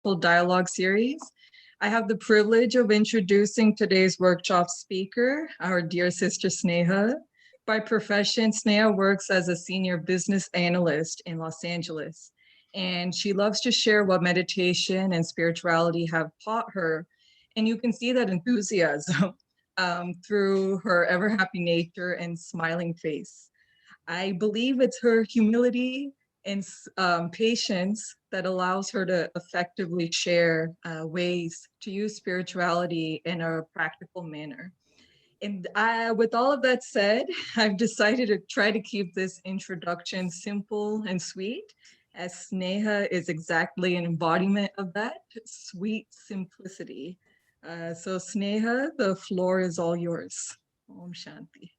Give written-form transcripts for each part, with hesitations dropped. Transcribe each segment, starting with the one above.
Dialogue series. I have the privilege of introducing today's workshop speaker, our dear sister Sneha. By profession, Sneha works as a senior business analyst in Los Angeles, and she loves to share what meditation and spirituality have taught her. And you can see that enthusiasm through her ever happy nature and smiling face. I believe it's her humility and patience that allows her to effectively share ways to use spirituality in a practical manner. And with all of that said, I've decided to try to keep this introduction simple and sweet, as Sneha is exactly an embodiment of that sweet simplicity. So, Sneha, the floor is all yours. Om Shanti.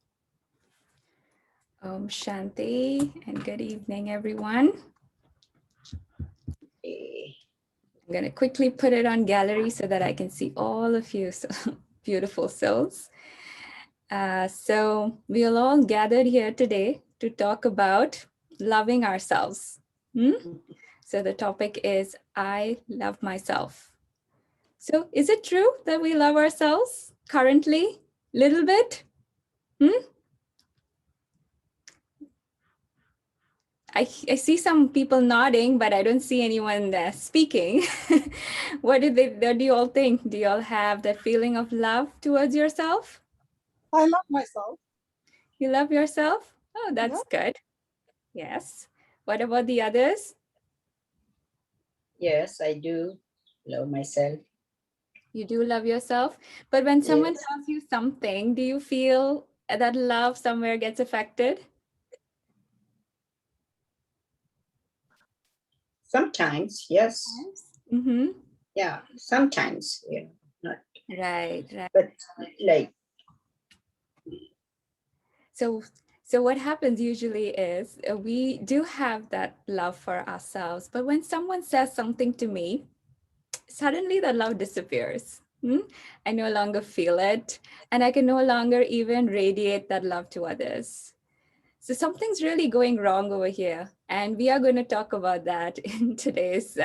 Om Shanti and good evening, everyone. I'm going to quickly put it on gallery so that I can see all of you beautiful souls. So we are all gathered here today to talk about loving ourselves. So the topic is I love myself. So is it true that we love ourselves currently? Little bit? I see some people nodding, but I don't see anyone speaking. What do you all think? Do you all have that feeling of love towards yourself? I love myself. You love yourself? Oh, Yeah. that's good. Yes. What about the others? Yes, I do love myself. You do love yourself. But when someone Yes. tells you something, do you feel that love somewhere gets affected? Sometimes, yes. Mm-hmm. Yeah, sometimes, not, Right, right. but like, So what happens usually is we do have that love for ourselves, but when someone says something to me, suddenly the love disappears. I no longer feel it, and I can no longer even radiate that love to others. So something's really going wrong over here, and we are going to talk about that in today's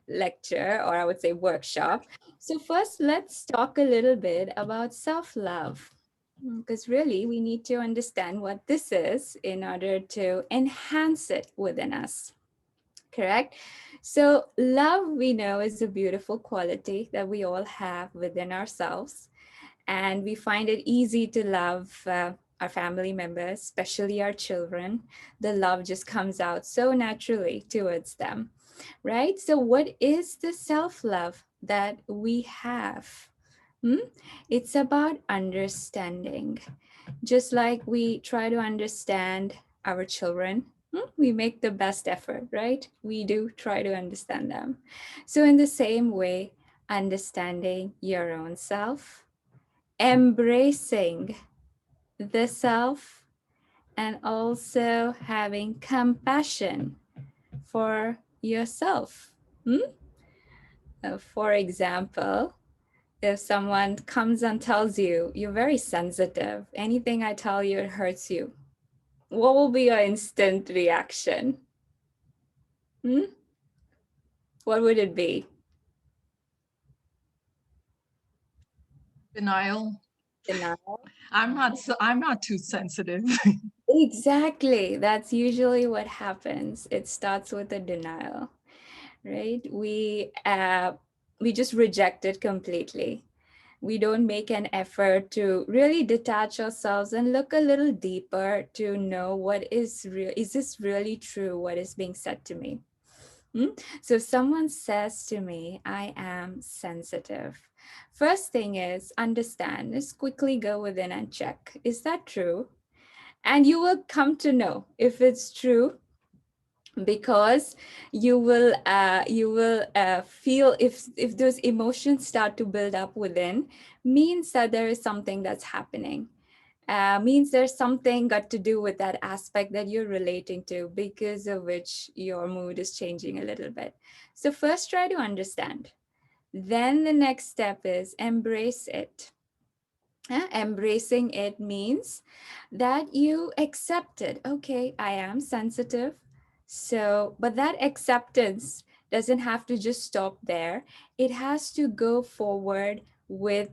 lecture, or I would say workshop. So first, let's talk a little bit about self-love, because really we need to understand what this is in order to enhance it within us. Correct? So, love, we know, is a beautiful quality that we all have within ourselves. And we find it easy to love our family members, especially our children. The love just comes out so naturally towards them, right? So, what is the self love that we have? It's about understanding. Just like we try to understand our children, we make the best effort, right? We do try to understand them. So, in the same way, understanding your own self, embracing the self, and also having compassion for yourself. For example, if someone comes and tells you you're very sensitive, anything I tell you, it hurts you, what will be your instant reaction? What would it be? Denial. Denial. I'm not too sensitive. Exactly. That's usually what happens. It starts with a denial, right? We just reject it completely. We don't make an effort to really detach ourselves and look a little deeper to know what is real. Is this really true? What is being said to me? So if someone says to me, I am sensitive. First thing is understand, just quickly go within and check. Is that true? And you will come to know if it's true, because you will feel if those emotions start to build up within, means that there is something that's happening, means there's something got to do with that aspect that you're relating to, because of which your mood is changing a little bit. So first try to understand, then the next step is embrace it. Embracing it means that you accept it. Okay, I am sensitive. So, but that acceptance doesn't have to just stop there. It has to go forward with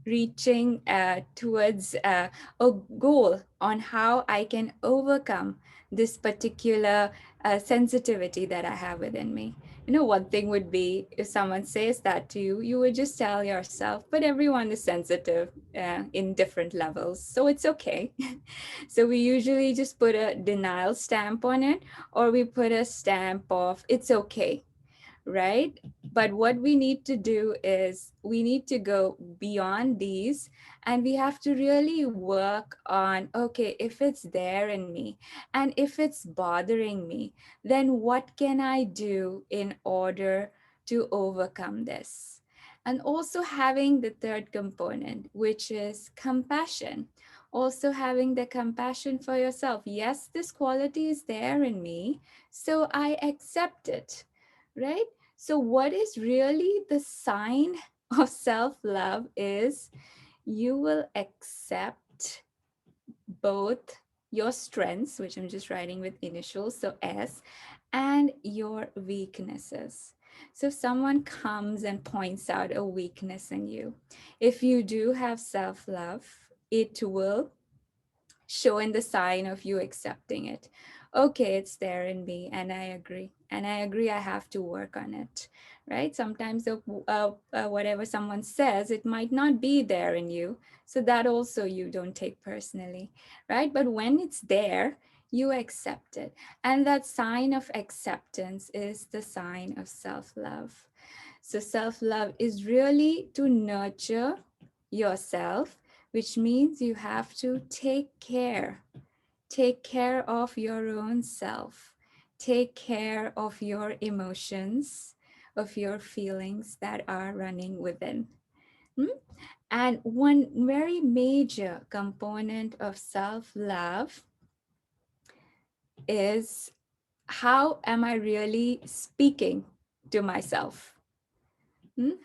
reaching towards a goal on how I can overcome this particular sensitivity that I have within me. One thing would be if someone says that to you, you would just tell yourself, but everyone is sensitive in different levels, so it's okay. So we usually just put a denial stamp on it, or we put a stamp of it's okay, right? But what we need to do is we need to go beyond these, and we have to really work on, okay, if it's there in me and if it's bothering me, then what can I do in order to overcome this? And also having the third component, which is compassion. Also having the compassion for yourself. Yes, this quality is there in me, so I accept it, right? So, what is really the sign of self love is you will accept both your strengths, which I'm just writing with initials, so S, and your weaknesses. So, if someone comes and points out a weakness in you, if you do have self love, it will show in the sign of you accepting it. Okay, it's there in me, and I agree. And I agree, I have to work on it, right? Sometimes whatever someone says, it might not be there in you. So that also you don't take personally, right? But when it's there, you accept it. And that sign of acceptance is the sign of self love. So self love is really to nurture yourself, which means you have to take care of your own self, take care of your emotions, of your feelings that are running within. Hmm? And one very major component of self love is, how am I really speaking to myself?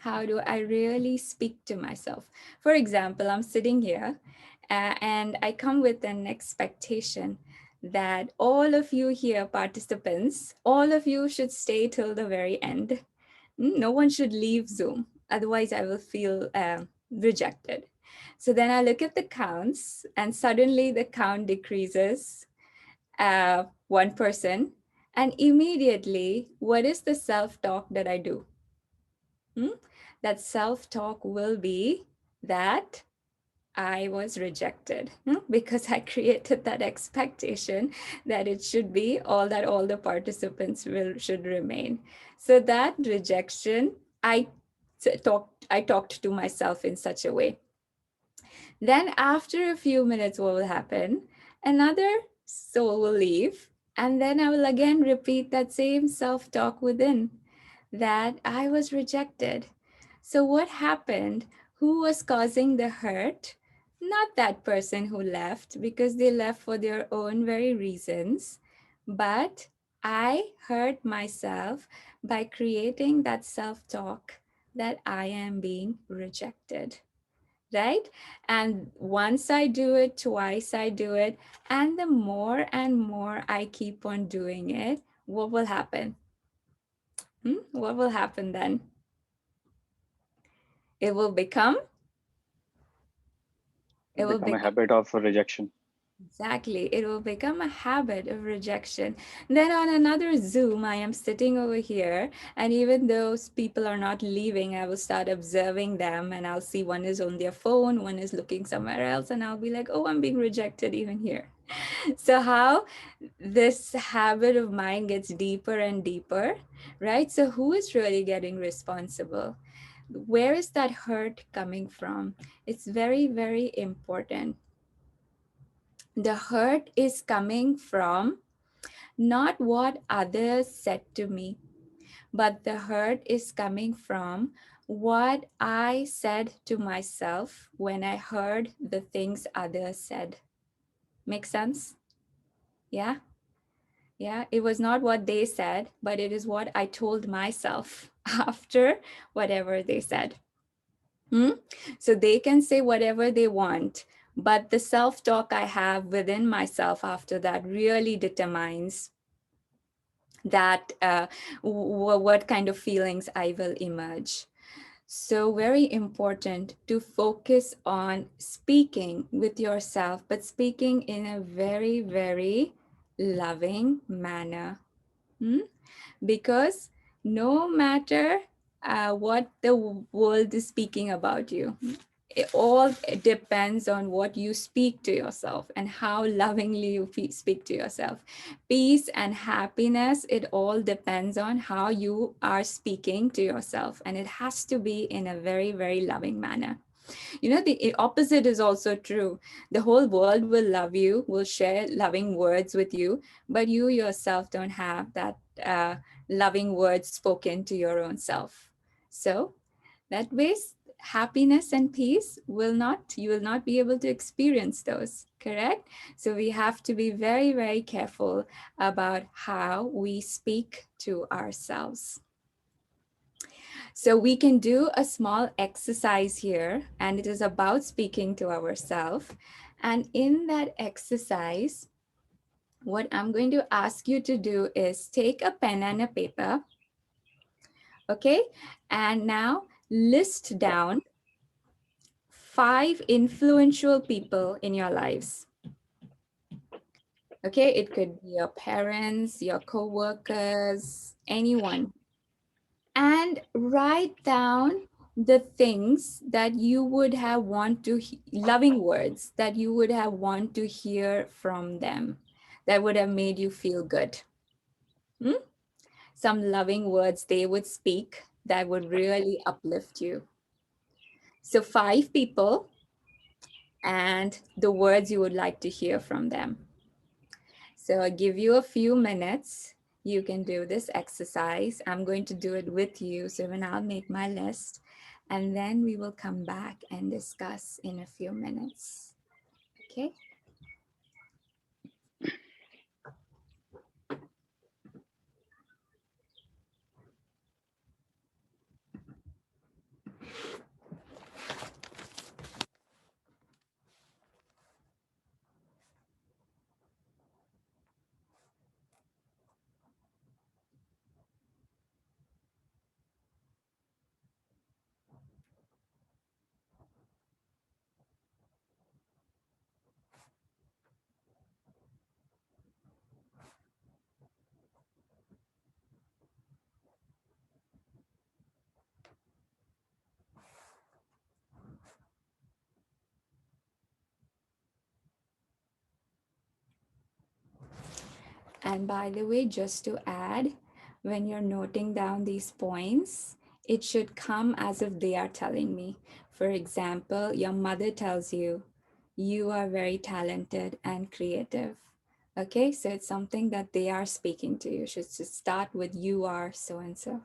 How do I really speak to myself? For example, I'm sitting here and I come with an expectation that all of you here, participants, all of you should stay till the very end. No one should leave Zoom. Otherwise, I will feel rejected. So then I look at the counts, and suddenly the count decreases, one person. And immediately, what is the self talk that I do? That self talk will be that I was rejected, because I created that expectation that it should be all that all the participants should remain. So that rejection, I talked to myself in such a way. Then after a few minutes, what will happen? Another soul will leave, and then I will again repeat that same self talk within, that I was rejected. So, what happened? Who was causing the hurt? Not that person who left, because they left for their own very reasons, but I hurt myself by creating that self talk that I am being rejected, right? And once I do it, twice I do it, and the more and more I keep on doing it, what will happen? What will happen then? It will become, it will Become a become, habit of rejection. exactly, it will become a habit of rejection. Then on another Zoom, I am sitting over here, and even though people are not leaving, I will start observing them, and I'll see one is on their phone, one is looking somewhere else, and I'll be like, oh, I'm being rejected even here. So how this habit of mine gets deeper and deeper, right? So who is really getting responsible? Where is that hurt coming from? It's very, very important. The hurt is coming from not what others said to me, but the hurt is coming from what I said to myself when I heard the things others said. Make sense? Yeah? Yeah, it was not what they said, but it is what I told myself after whatever they said. So they can say whatever they want, but the self talk I have within myself after that really determines that what kind of feelings I will emerge. So very important to focus on speaking with yourself, but speaking in a very, very loving manner. Hmm? Because no matter what the world is speaking about you, it all depends on what you speak to yourself and how lovingly you speak to yourself. Peace and happiness, it all depends on how you are speaking to yourself, and it has to be in a very, very loving manner. You know, the opposite is also true. The whole world will love you, will share loving words with you, but you yourself don't have that loving words spoken to your own self. So that way, happiness and peace will not, you will not be able to experience those, correct? So we have to be very, very careful about how we speak to ourselves. So we can do a small exercise here, and it is about speaking to ourselves. And in that exercise, what I'm going to ask you to do is take a pen and a paper, okay? And now list down 5 influential people in your lives. Okay, it could be your parents, your co-workers, anyone. And write down the things that you would have want to loving words that you would have want to hear from them, that would have made you feel good. Hmm? Some loving words they would speak that would really uplift you. So 5 people and the words you would like to hear from them. So I'll give you a few minutes. You can do this exercise. I'm going to do it with you. So when I'll make my list, and then we will come back and discuss in a few minutes. Okay. And by the way, just to add, when you're noting down these points, it should come as if they are telling me. For example, your mother tells you, you are very talented and creative. Okay, so it's something that they are speaking to you. You should just start with you are so and so.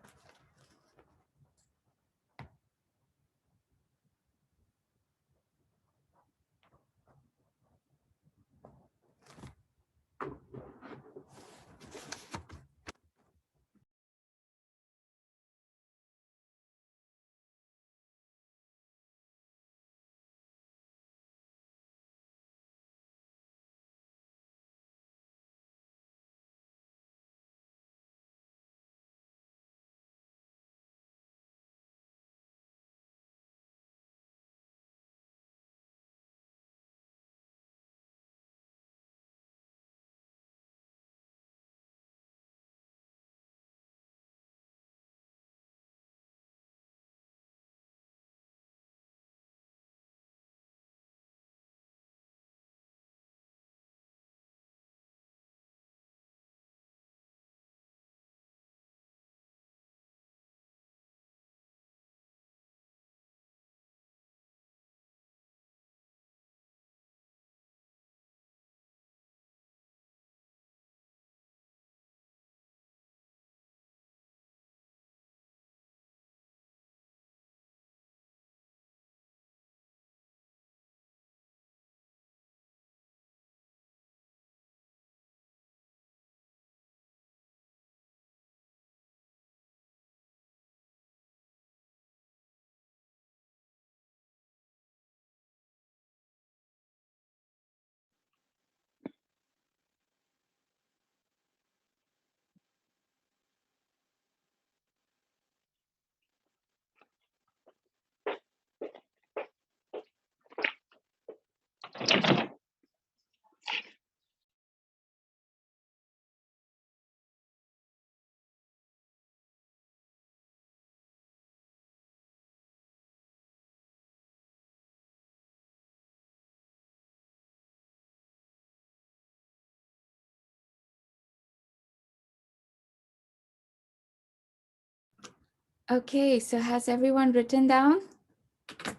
Okay, so has everyone written down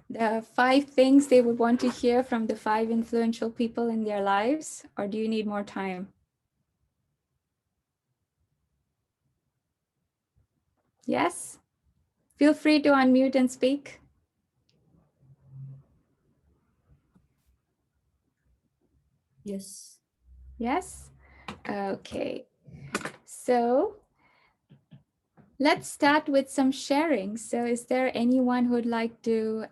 the 5 things they would want to hear from the 5 influential people in their lives, or do you need more time? Yes? Feel free to unmute and speak. Yes. Yes? Okay. So let's start with some sharing. So is there anyone who'd like to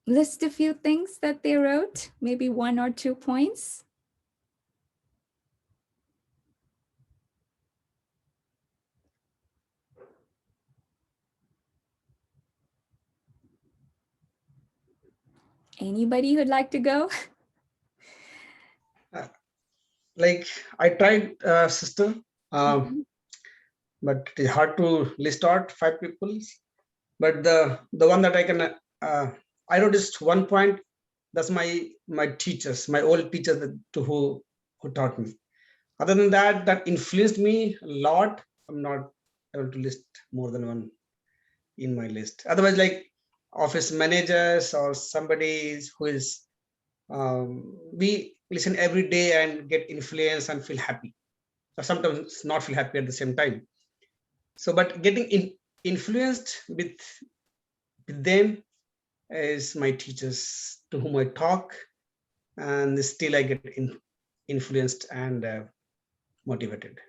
list a few things that they wrote? Maybe 1 or 2 points? Anybody who'd like to go? Like I tried, sister, but it's hard to list out 5 people. But the one that I can, I noticed one point. That's my teachers, my old teachers to who taught me. Other than that, that influenced me a lot. I'm not able to list more than one in my list. Otherwise, like office managers or somebody who is, we listen every day and get influence and feel happy, or sometimes not feel happy at the same time. So but getting influenced with them is my teachers to whom I talk, and still I get influenced and motivated.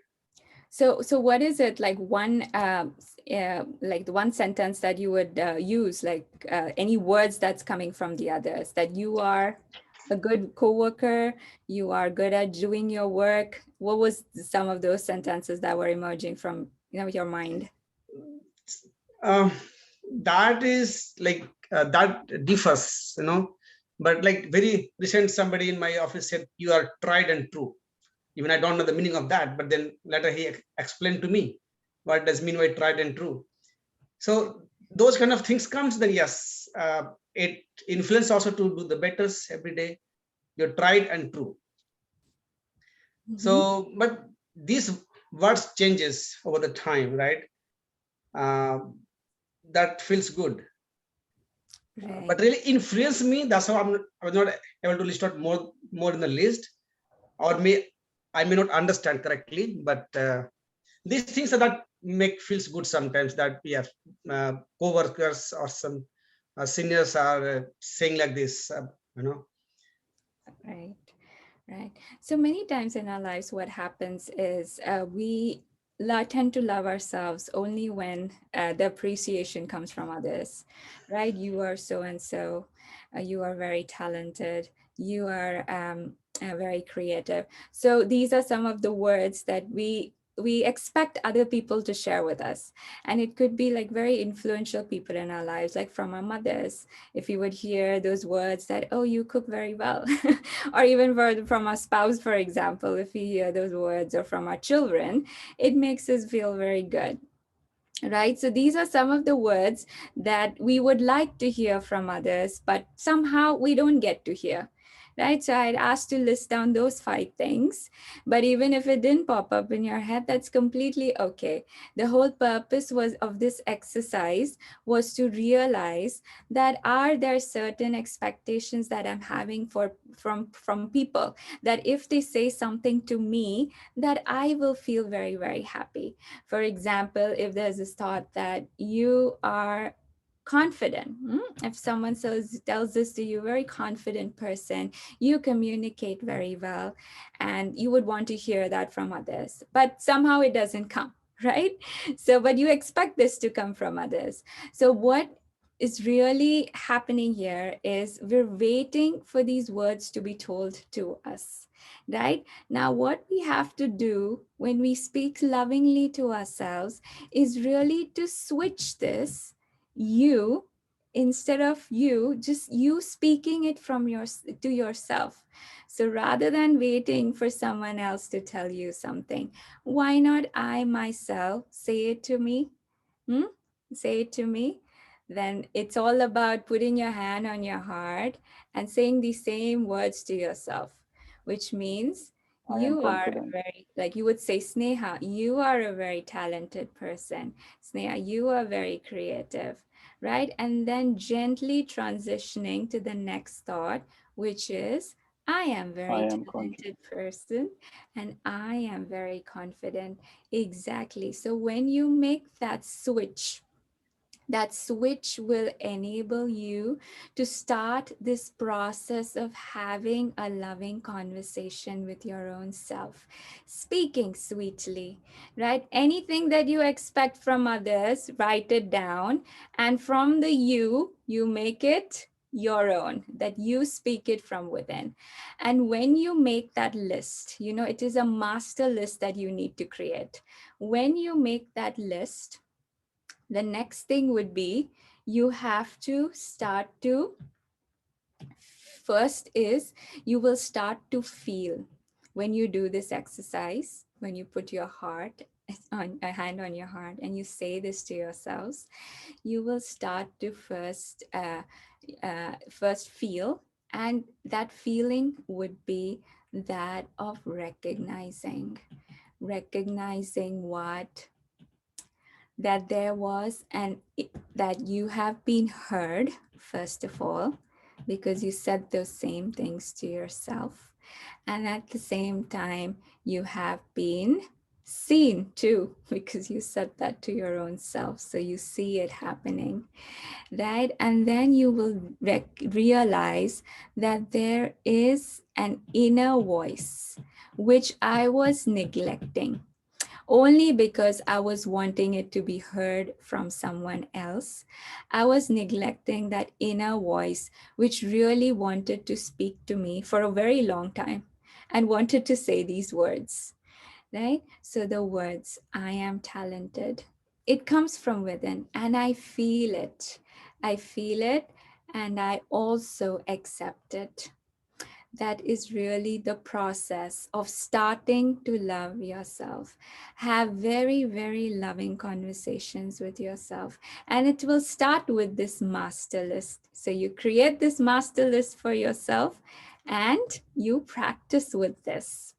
So what is it, like like the one sentence that you would use, like any words that's coming from the others, that you are a good coworker, you are good at doing your work? What was some of those sentences that were emerging from your mind? um, that is like, that differs, but like very recent, somebody in my office said, you are tried and true. Even I don't know the meaning of that, but then later he explained to me what does mean by tried and true. So those kind of things comes, then yes, it influence also to do the better every day. You're tried and true. So but these words changes over the time, right? uh, that feels good. Right. But really influence me, that's how I was not able to list out more in the list, or I may not understand correctly, but these things are that make feels good sometimes, that we have co-workers or some seniors are saying like this, you know. Right. Right. So many times in our lives, what happens is we tend to love ourselves only when the appreciation comes from others, right? You are so and so, you are very talented, you are very creative. So these are some of the words that we expect other people to share with us. And it could be like very influential people in our lives, like from our mothers. If you would hear those words that, oh, you cook very well, or even from our spouse, for example, if we hear those words, or from our children, it makes us feel very good. Right. So these are some of the words that we would like to hear from others, but somehow we don't get to hear. Right. So I'd asked to list down those 5 things. But even if it didn't pop up in your head, that's completely okay. The whole purpose of this exercise was to realize that are there certain expectations that I'm having from people, that if they say something to me, that I will feel very, very happy. For example, if there's this thought that you are confident, if someone tells this to you, very confident person, you communicate very well, and you would want to hear that from others, but somehow it doesn't come, right? So, but you expect this to come from others. So what is really happening here is we're waiting for these words to be told to us, right? Now, what we have to do when we speak lovingly to ourselves is really to switch this you, instead of you, just you speaking it from to yourself. So rather than waiting for someone else to tell you something, why not I myself say it to me? Hmm? Say it to me. Then it's all about putting your hand on your heart and saying the same words to yourself, which means I am You are confident. very, like you would say, Sneha, you are a very talented person. Sneha, you are very creative, right? And then gently transitioning to the next thought, which is, I am I very am confident. talented person and I am very confident. Exactly. So when you make that switch will enable you to start this process of having a loving conversation with your own self, speaking sweetly, right? Anything that you expect from others, write it down, and from the you make it your own, that you speak it from within. And when you make that list, it is a master list that you need to create. When you make that list, the next thing would be, you have to start to, first is, you will start to feel when you do this exercise, when you put your heart on a hand on your heart and you say this to yourselves, you will start to first feel, and that feeling would be that of recognizing what, that there was, and that you have been heard, first of all, because you said those same things to yourself. And at the same time, you have been seen too, because you said that to your own self. So you see it happening, right? And then you will realize that there is an inner voice which I was neglecting, only because I was wanting it to be heard from someone else. I was neglecting that inner voice, which really wanted to speak to me for a very long time and wanted to say these words, right? So the words, I am talented, it comes from within, and I feel it. I feel it, and I also accept it. That is really the process of starting to love yourself. Have very, very loving conversations with yourself. And it will start with this master list. So you create this master list for yourself and you practice with this.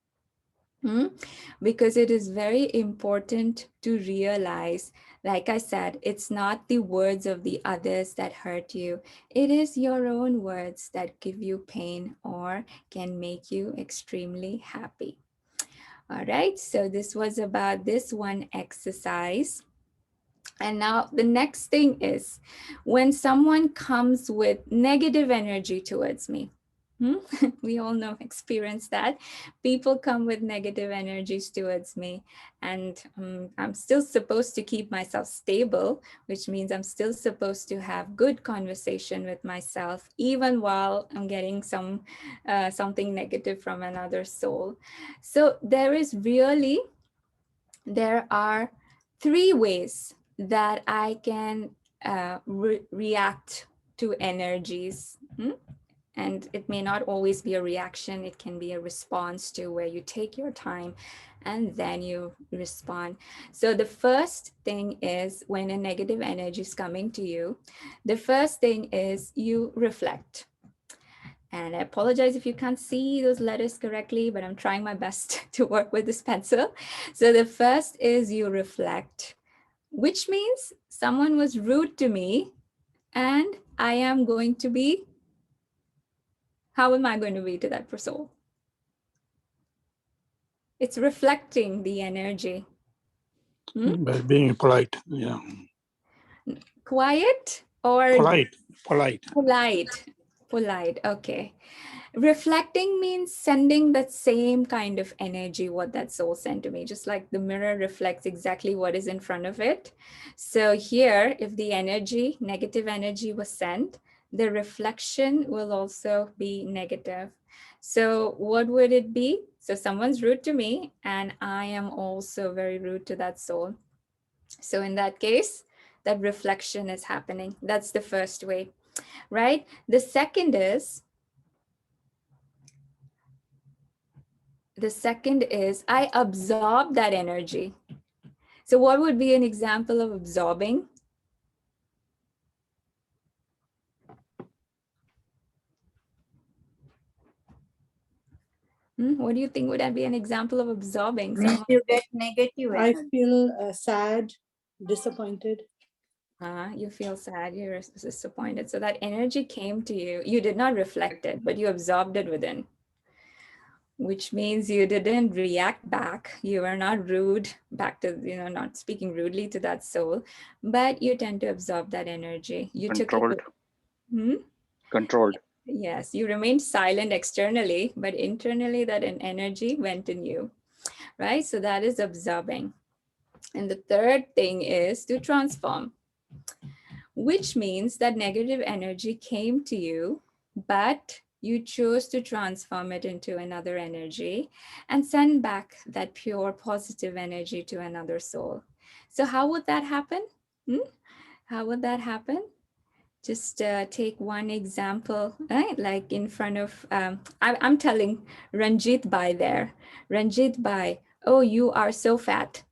Because it is very important to realize, like I said, it's not the words of the others that hurt you. It is your own words that give you pain or can make you extremely happy. All right, so this was about this one exercise. And now the next thing is, when someone comes with negative energy towards me, we all know, experience that. People come with negative energies towards me, and I'm still supposed to keep myself stable, which means I'm still supposed to have good conversation with myself, even while I'm getting something negative from another soul. So there are three ways that I can react to energies. And it may not always be a reaction, it can be a response to, where you take your time and then you respond. So the first thing is, when a negative energy is coming to you, the first thing is you reflect. And I apologize if you can't see those letters correctly, but I'm trying my best to work with this pencil. So the first is you reflect, which means someone was rude to me and I am going to be, how am I going to be to that person? It's reflecting the energy. By being polite, yeah. Quiet or Polite. Polite, okay. Reflecting means sending that same kind of energy, what that soul sent to me, just like the mirror reflects exactly what is in front of it. So here, if the negative energy was sent, the reflection will also be negative. So what would it be? So someone's rude to me and I am also very rude to that soul. So in that case, that reflection is happening. That's the first way, right? The second is I absorb that energy. So what would be an example of absorbing? What do you think would that be an example of absorbing? Means Someone, you get negative I energy. feel sad, disappointed. you feel sad, you're disappointed. So that energy came to you. You did not reflect it, but you absorbed it within, which means you didn't react back. You were not rude back to, not speaking rudely to that soul, but you tend to absorb that energy. You took it. Controlled. Hmm? Controlled. Yes, you remained silent externally, but internally that an energy went in you, right? So that is absorbing. And the third thing is to transform, which means that negative energy came to you, but you chose to transform it into another energy and send back that pure positive energy to another soul. So how would that happen? How would that happen? Just take one example, right? Like in front of, I'm telling Ranjit Bhai there. Ranjit Bhai, oh, you are so fat.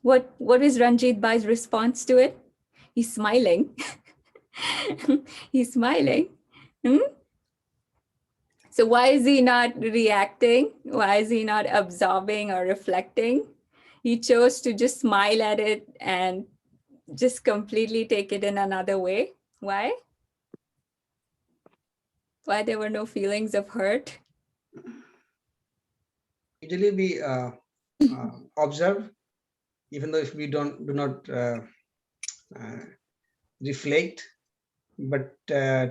What is Ranjit Bhai's response to it? He's smiling. He's smiling. So why is he not reacting? Why is he not absorbing or reflecting? He chose to just smile at it and just completely take it in another way. Why? Why there were no feelings of hurt? Usually we observe, even though if we do not reflect, but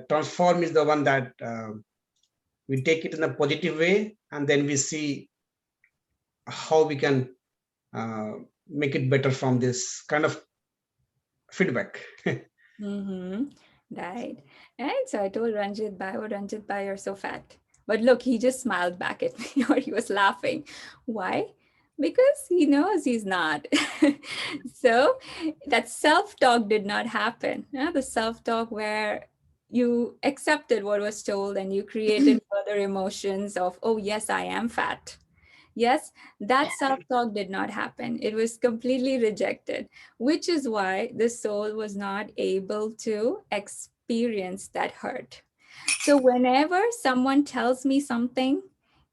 transform is the one that we take it in a positive way, and then we see how we can make it better from this kind of feedback. Right. And so I told Ranjit Bhai, oh, Ranjit Bhai, you're so fat. But look, he just smiled back at me or he was laughing. Why? Because he knows he's not. So that self-talk did not happen. The self-talk where you accepted what was told and you created further emotions of, oh, yes, I am fat. Yes, that self-talk did not happen. It was completely rejected, which is why the soul was not able to experience that hurt. So whenever someone tells me something,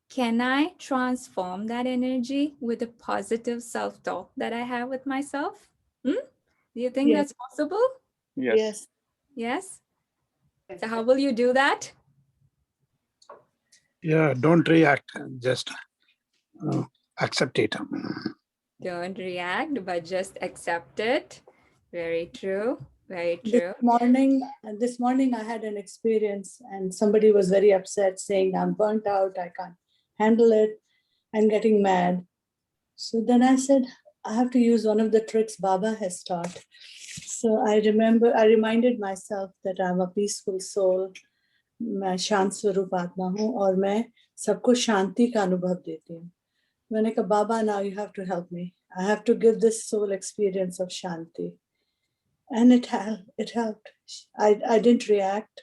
can I transform that energy with a positive self-talk that I have with myself? Do you think Yes. that's possible? Yes. Yes. So how will you do that? Yeah, don't react, just accept it. Don't react, but just accept it. Very true. Very This true. morning I had an experience and somebody was very upset saying, I'm burnt out, I can't handle it, I'm getting mad. So then I said, I have to use one of the tricks Baba has taught. So I reminded myself that I'm a peaceful soul, मैं शांत स्वरूप आत्मा हूँ और मैं सबको शांति का अनुभव देती हूँ. मैंने कहा, Baba, now you have to help me. I have to give this soul experience of Shanti. And it helped. I didn't react,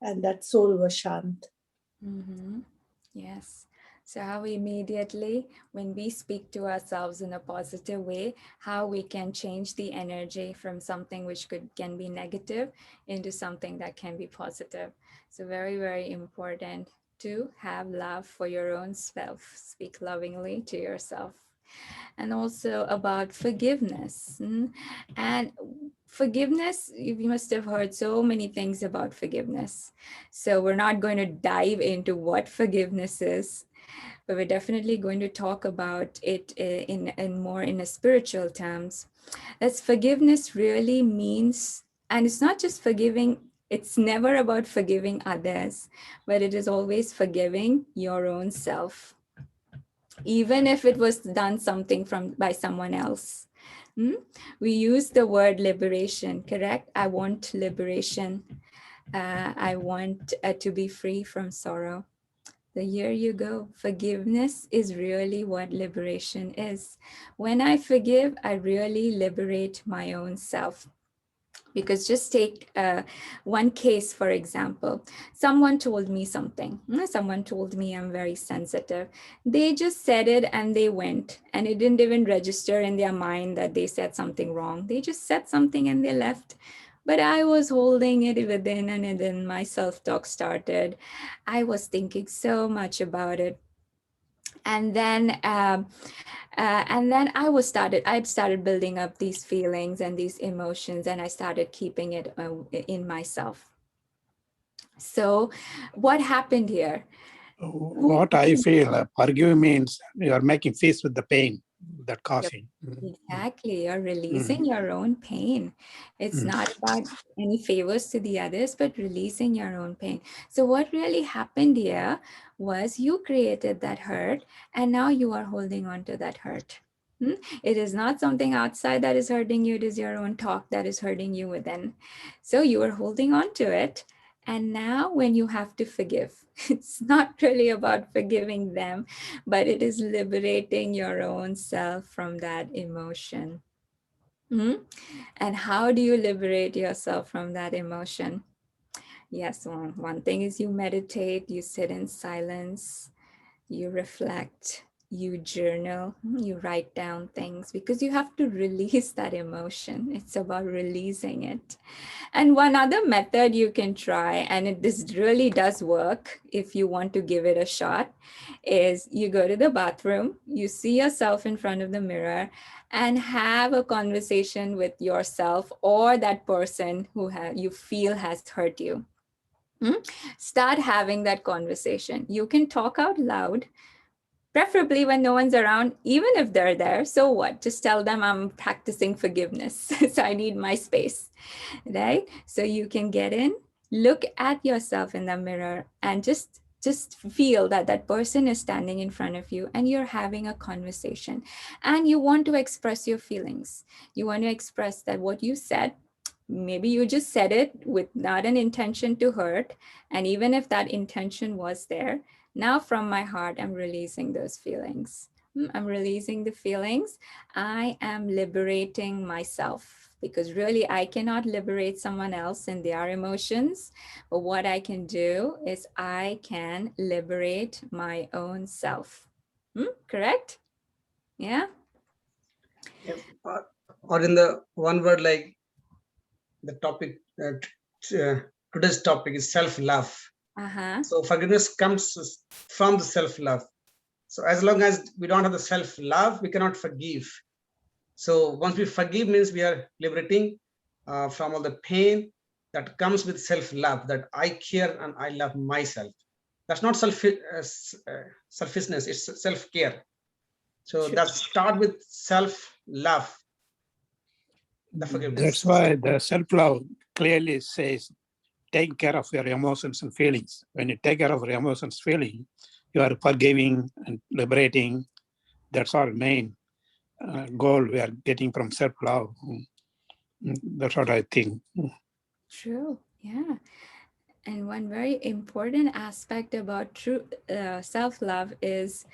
and that soul was Shant. Yes. So how immediately, when we speak to ourselves in a positive way, how we can change the energy from something which can be negative into something that can be positive. So very, very important to have love for your own self. Speak lovingly to yourself. And also about forgiveness. And forgiveness, you must have heard so many things about forgiveness. So we're not going to dive into what forgiveness is, but we're definitely going to talk about it in more in a spiritual terms. That forgiveness really means, and it's not just forgiving, it's never about forgiving others, but it is always forgiving your own self, even if it was done something by someone else. We use the word liberation, correct? I want liberation. I want to be free from sorrow. So here you go. Forgiveness is really what liberation is. When I forgive, I really liberate my own self. Because just take one case, for example, someone told me something. Someone told me I'm very sensitive. They just said it and they went, and it didn't even register in their mind that they said something wrong. They just said something and they left. But I was holding it within, and then my self-talk started. I was thinking so much about it. And then I'd started building up these feelings and these emotions, and I started keeping it in myself. So what happened here? What I feel, forgive means you are making peace with the pain that causing. Exactly, you're releasing your own pain. It's not about any favors to the others, but releasing your own pain. So what really happened here was you created that hurt, and now you are holding on to that hurt. It is not something outside that is hurting you, it is your own talk that is hurting you within. So you are holding on to it. And now when you have to forgive, it's not really about forgiving them, but it is liberating your own self from that emotion. And how do you liberate yourself from that emotion? Yes, one thing is you meditate, you sit in silence, you reflect, you journal, you write down things, because you have to release that emotion. It's about releasing it. And one other method you can try, and this really does work if you want to give it a shot, is you go to the bathroom, you see yourself in front of the mirror, and have a conversation with yourself or that person who you feel has hurt you. Start having that conversation. You can talk out loud, preferably when no one's around, even if they're there. So what? Just tell them I'm practicing forgiveness. So I need my space, right? So you can get in, look at yourself in the mirror, and just feel that that person is standing in front of you and you're having a conversation, and you want to express your feelings. You want to express that what you said, maybe you just said it with not an intention to hurt. And even if that intention was there, now from my heart, I'm releasing those feelings. I'm releasing the feelings. I am liberating myself, because really I cannot liberate someone else in their emotions. But what I can do is I can liberate my own self. Correct? Yeah. Yes. Or in the one word, like the topic, today's topic is self-love. Uh-huh. So forgiveness comes from the self-love. So as long as we don't have the self-love, we cannot forgive. So once we forgive means we are liberating from all the pain that comes with self-love, that I care and I love myself. That's not selfishness, it's self-care. So that start with self-love, the forgiveness. That's why the self-love clearly says, take care of your emotions and feelings. When you take care of your emotions, feeling, you are forgiving and liberating. That's our main goal we are getting from self-love. That's what I think. True. Yeah. And one very important aspect about true self-love is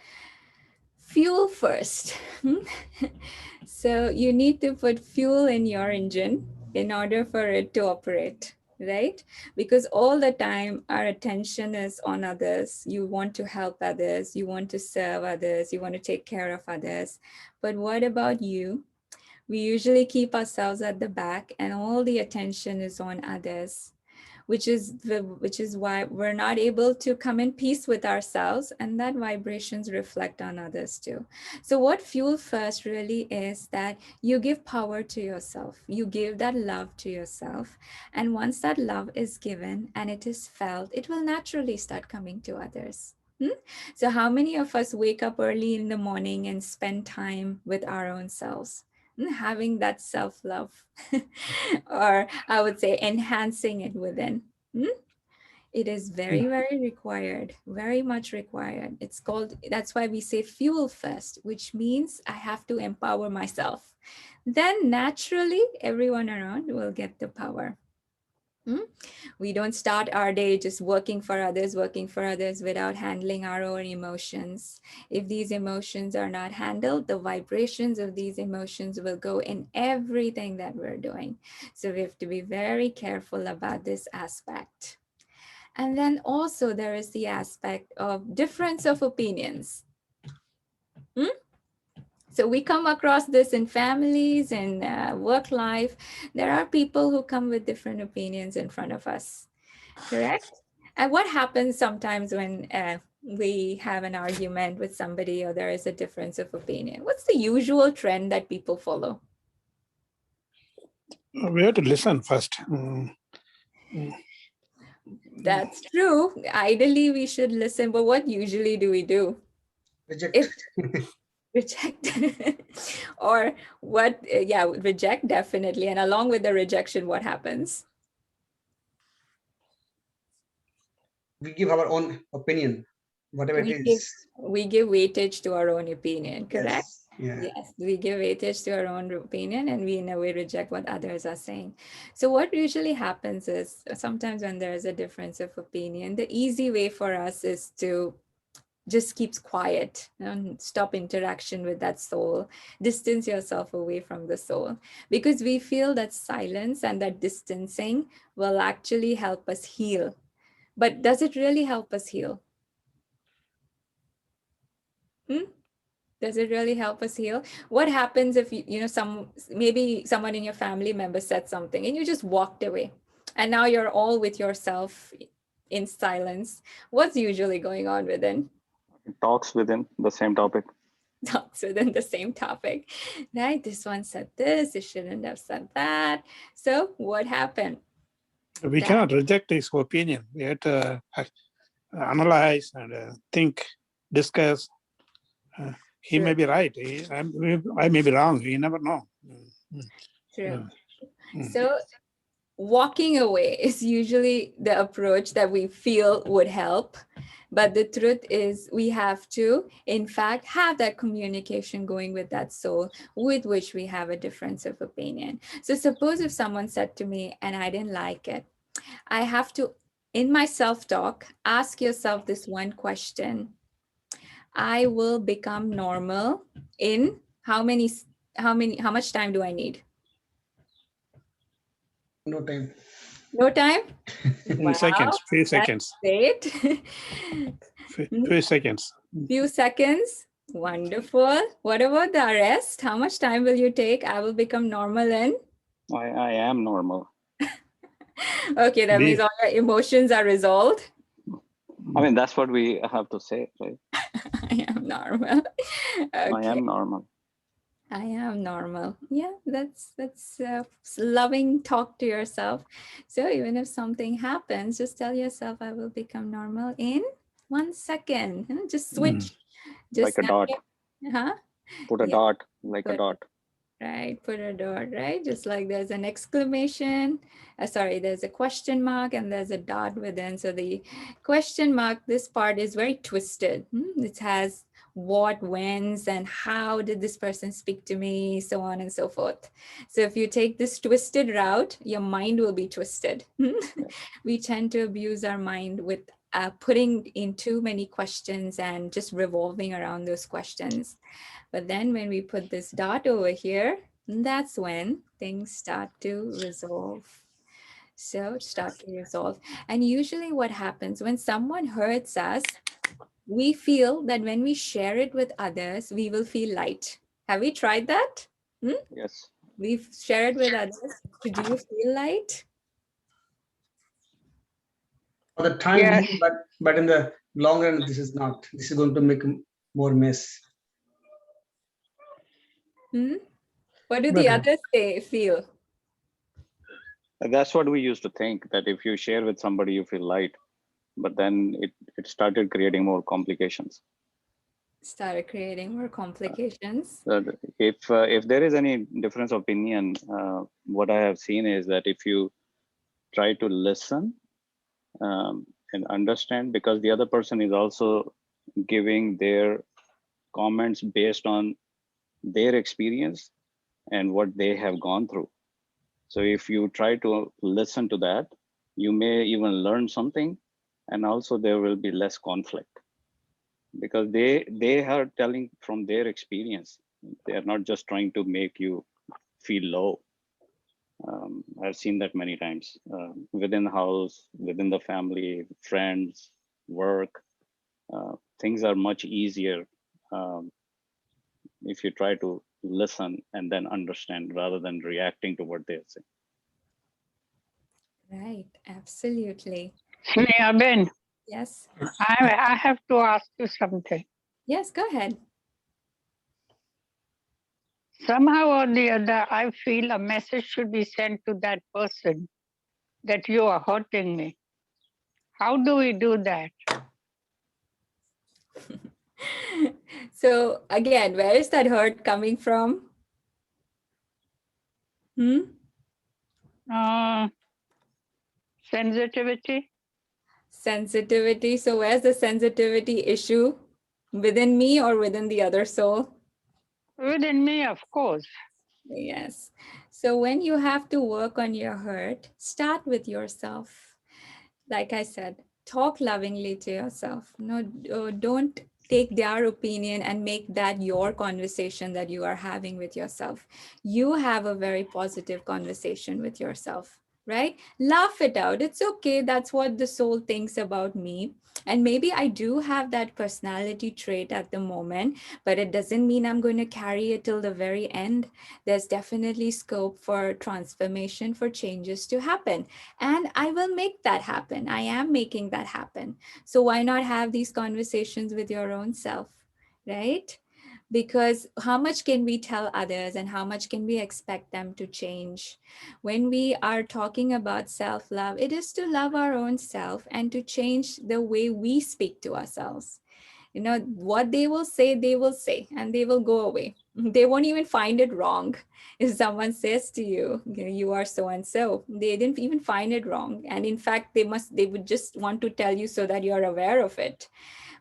fuel first. So you need to put fuel in your engine in order for it to operate, right? Because all the time our attention is on others. You want to help others, you want to serve others, you want to take care of others. But what about you? We usually keep ourselves at the back and all the attention is on others, which is why we're not able to come in peace with ourselves, and that vibrations reflect on others too. So what fuel first really is that you give power to yourself, you give that love to yourself, and once that love is given and it is felt, it will naturally start coming to others. So how many of us wake up early in the morning and spend time with our own selves? Having that self-love, or I would say enhancing it within. It is very, very required, very much required. It's called, that's why we say fuel first, which means I have to empower myself. Then naturally, everyone around will get the power. We don't start our day just working for others without handling our own emotions. If these emotions are not handled, the vibrations of these emotions will go in everything that we're doing. So we have to be very careful about this aspect. And then also there is the aspect of difference of opinions. So we come across this in families and work life. There are people who come with different opinions in front of us, correct? And what happens sometimes when we have an argument with somebody or there is a difference of opinion? What's the usual trend that people follow? We have to listen first. That's true. Ideally, we should listen, but what usually do we do? Reject. If reject or what? Yeah, reject definitely. And along with the rejection, what happens? We give our own opinion, whatever it is. We give weightage to our own opinion, correct? Yes. Yeah. Yes, we give weightage to our own opinion and we in a way reject what others are saying. So what usually happens is sometimes when there is a difference of opinion, the easy way for us is to just keep quiet and stop interaction with that soul, distance yourself away from the soul, because we feel that silence and that distancing will actually help us heal. But does it really help us heal? Does it really help us heal? What happens if maybe someone in your family member said something and you just walked away and now you're all with yourself in silence? What's usually going on within? Talks within the same topic. Talks within the same topic, right? This one said this, it shouldn't have said that. So what happened? We cannot reject his opinion. We have to analyze and think, discuss. He may be right. I may be wrong. You never know. True. So walking away is usually the approach that we feel would help. But the truth is we have to, in fact, have that communication going with that soul with which we have a difference of opinion. So suppose if someone said to me and I didn't like it, I have to, in my self-talk, ask yourself this one question. I will become normal in how much time do I need? No time. No time? In seconds, few seconds. Great. Few seconds. Few seconds. Wonderful. What about the rest? How much time will you take? I will become normal in? I am normal. Okay, that means all your emotions are resolved. I mean, that's what we have to say, right? I am normal. Okay. I am normal. I am normal. Yeah, that's loving talk to yourself. So even if something happens, just tell yourself, I will become normal in 1 second. Just switch. Just Like a dot. Huh? Put a dot, like a dot. Right, put a dot, right? Just like there's an exclamation, there's a question mark and there's a dot within. So the question mark, this part is very twisted. It has what, whens, and how did this person speak to me, so on and so forth. So if you take this twisted route, your mind will be twisted. We tend to abuse our mind with putting in too many questions and just revolving around those questions. But then when we put this dot over here, that's when things start to resolve. So start to resolve. And usually what happens when someone hurts us, we feel that when we share it with others, we will feel light. Have we tried that? Yes. We've shared with others. Do you feel light? For the time being, but in the long run, this is not. This is going to make more mess. What do the others feel? That's what we used to think, that if you share with somebody, you feel light. But then it started creating more complications. Started creating more complications. If there is any difference of opinion, what I have seen is that if you try to listen and understand, because the other person is also giving their comments based on their experience and what they have gone through. So if you try to listen to that, you may even learn something, and also there will be less conflict, because they are telling from their experience. They are not just trying to make you feel low. I've seen that many times within the house, within the family, friends, work. Things are much easier if you try to listen and then understand rather than reacting to what they're saying. Right, absolutely. Sneha Ben, Yes, I have to ask you something. yes, go ahead. Somehow or the other, I feel a message should be sent to that person that you are hurting me. How do we do that? So again, where is that hurt coming from? Uh, sensitivity? Sensitivity. So where's the sensitivity issue? Within me or within the other soul? Within me, of course. Yes. So when you have to work on your hurt, start with yourself. Like I said, talk lovingly to yourself. No, don't take their opinion and make that your conversation that you are having with yourself. You have a very positive conversation with yourself, right? Laugh it out. It's okay. That's what the soul thinks about me. And maybe I do have that personality trait at the moment, but it doesn't mean I'm going to carry it till the very end. There's definitely scope for transformation, for changes to happen. And I will make that happen. I am making that happen. So why not have these conversations with your own self, right? Because how much can we tell others and how much can we expect them to change? When we are talking about self-love, it is to love our own self and to change the way we speak to ourselves. You know, what they will say, and they will go away. They won't even find it wrong. If someone says to you, you are so and so, they didn't even find it wrong. And in fact, they would just want to tell you so that you're aware of it.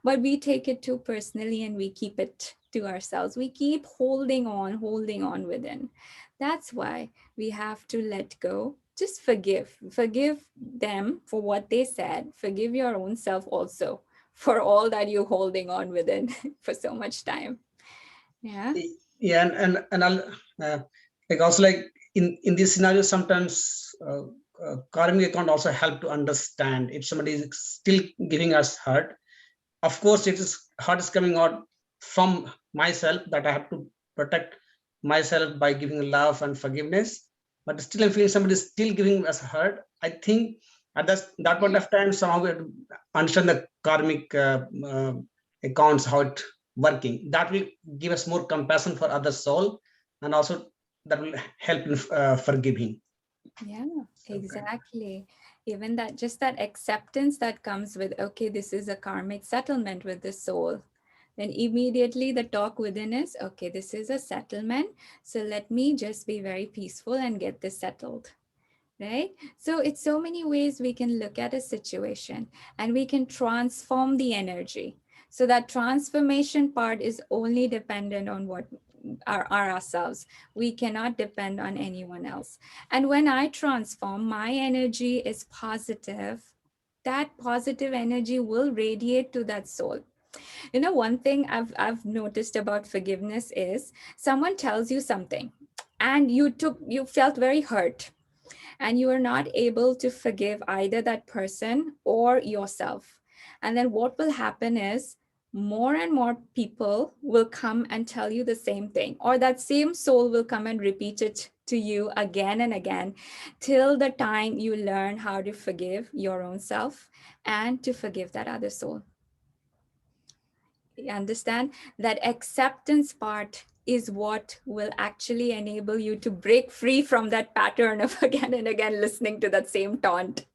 But we take it too personally and we keep it to ourselves. We keep holding on within. That's why we have to let go. Just forgive them for what they said. Forgive your own self also for all that you're holding on within for so much time. Yeah. Yeah, and I'll like also like in this scenario sometimes karmic account also help to understand if somebody is still giving us hurt. Of course, it is hurt is coming out from myself that I have to protect myself by giving love and forgiveness. But still, I'm feeling somebody is still giving us hurt. I think at that point of time, somehow we have to understand the karmic accounts, how it working. That will give us more compassion for other soul, and also that will help in forgiving. Yeah, exactly. Even that, just that acceptance that comes with, okay, this is a karmic settlement with the soul. Then immediately the talk within is, okay, this is a settlement. So let me just be very peaceful and get this settled. Right? So it's so many ways we can look at a situation and we can transform the energy. So that transformation part is only dependent on what are ourselves. We cannot depend on anyone else. And when I transform, my energy is positive. That positive energy will radiate to that soul. You know, one thing I've noticed about forgiveness is someone tells you something and you felt very hurt and you are not able to forgive either that person or yourself. And then what will happen is more and more people will come and tell you the same thing, or that same soul will come and repeat it to you again and again till the time you learn how to forgive your own self and to forgive that other soul. You understand? That acceptance part is what will actually enable you to break free from that pattern of again and again listening to that same taunt.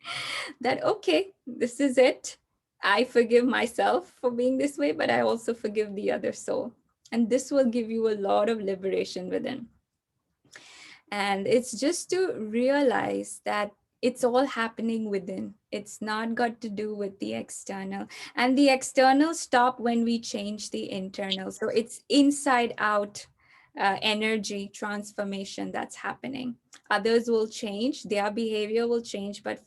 That, okay, this is it. I forgive myself for being this way, but I also forgive the other soul. And this will give you a lot of liberation within. And it's just to realize that it's all happening within. It's not got to do with the external. And the external stop when we change the internal. So it's inside out energy transformation that's happening. Others will change, their behavior will change, but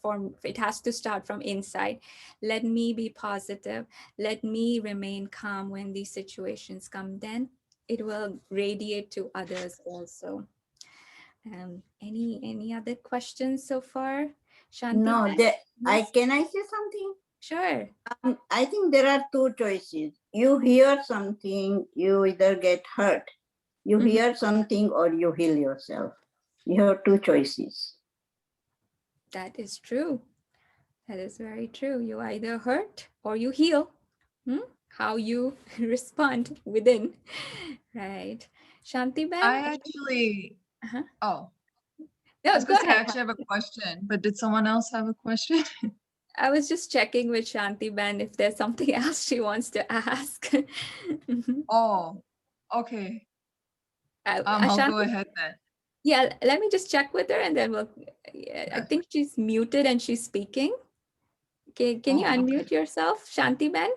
it has to start from inside. Let me be positive. Let me remain calm when these situations come. Then it will radiate to others also. Any other questions so far? Shanti? No, Yes? can I say something? Sure. I think there are two choices. You hear something, you either get hurt. You Mhm. hear something or you heal yourself. You have two choices. That is true. That is very true. You either hurt or you heal. How you respond within. Right. Shanti Ben? I actually, Uh-huh. oh, I No, was go gonna say I ahead. actually have a question, but did someone else have a question? I was just checking with Shanti Ben if there's something else she wants to ask. Mhm. Oh, okay. I'll go Shanti, ahead then. yeah, let me just check with her and then we'll. Yeah, I Yes. think she's muted and she's speaking. Can you Oh, okay. unmute yourself, Shanti Ben?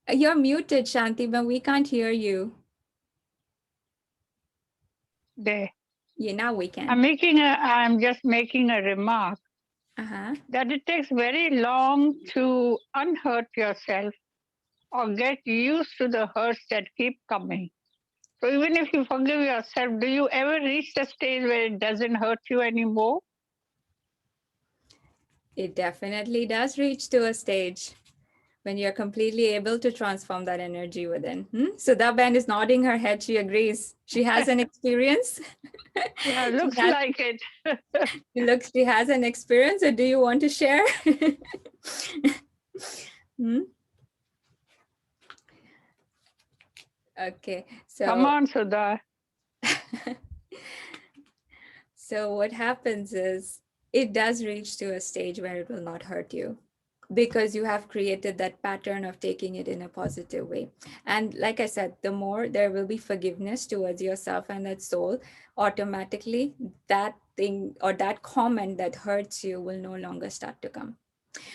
You're muted, Shanti Ben. We can't hear you. There. Yeah, now we can. I'm just making a remark Uh-huh. that it takes very long to unhurt yourself or get used to the hurts that keep coming. So even if you forgive yourself, do you ever reach the stage where it doesn't hurt you anymore? It definitely does reach to a stage when you're completely able to transform that energy within. Sudha Ben is nodding her head. She agrees. She has an experience. Yeah, She looks has- like it. she has an experience. Or do you want to share? Okay. Come So on, Sudha. so what happens is it does reach to a stage where it will not hurt you because you have created that pattern of taking it in a positive way. And like I said, the more there will be forgiveness towards yourself and that soul, automatically that thing or that comment that hurts you will no longer start to come,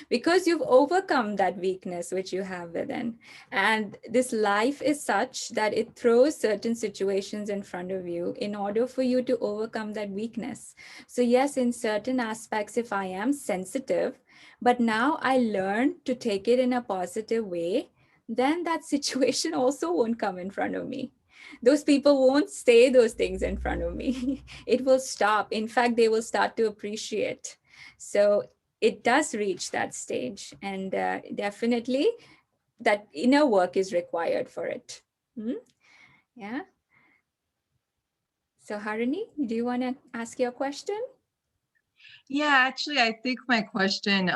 because you've overcome that weakness which you have within. And this life is such that it throws certain situations in front of you in order for you to overcome that weakness. So yes, in certain aspects, if I am sensitive, but now I learn to take it in a positive way, then that situation also won't come in front of me. Those people won't say those things in front of me. It will stop. In fact, they will start to appreciate. So it does reach that stage, and definitely that inner work is required for it. Yeah. So Harini, do you want to ask your question? Yeah, actually, I think my question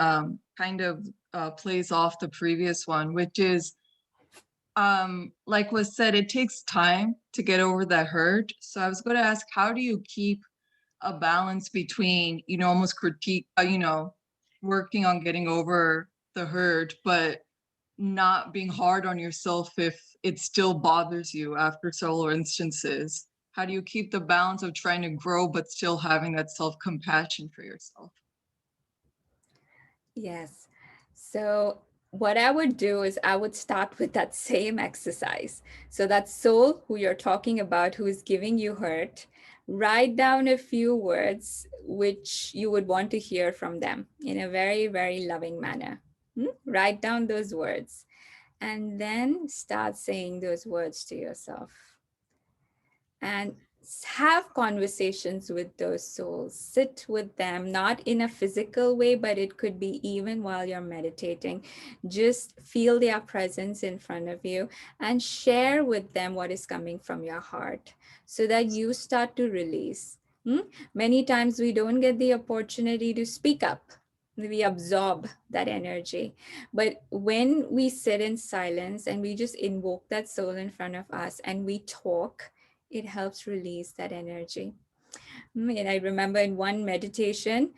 kind of plays off the previous one, which is like was said, it takes time to get over that hurt. So I was going to ask, how do you keep a balance between, almost critique, working on getting over the hurt, but not being hard on yourself if it still bothers you after several instances? How do you keep the balance of trying to grow, but still having that self-compassion for yourself? Yes. So what I would do is I would start with that same exercise. So that soul who you're talking about, who is giving you hurt, write down a few words which you would want to hear from them in a very, very loving manner. Write down those words and then start saying those words to yourself. And have conversations with those souls. Sit with them, not in a physical way, but it could be even while you're meditating. Just feel their presence in front of you and share with them what is coming from your heart so that you start to release. Many times we don't get the opportunity to speak up. We absorb that energy. But when we sit in silence and we just invoke that soul in front of us and we talk, it helps release that energy. And I remember in one meditation,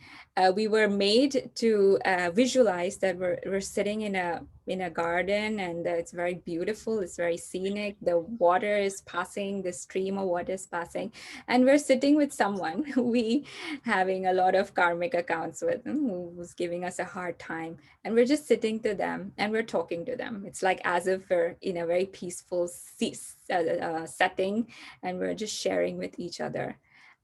we were made to visualize that we're sitting in a garden, and it's very beautiful. It's very scenic. The water is passing, the stream of water is passing, and we're sitting with someone who we having a lot of karmic accounts with, who was giving us a hard time, and we're just sitting to them and we're talking to them. It's like as if we're in a very peaceful setting, and we're just sharing with each other.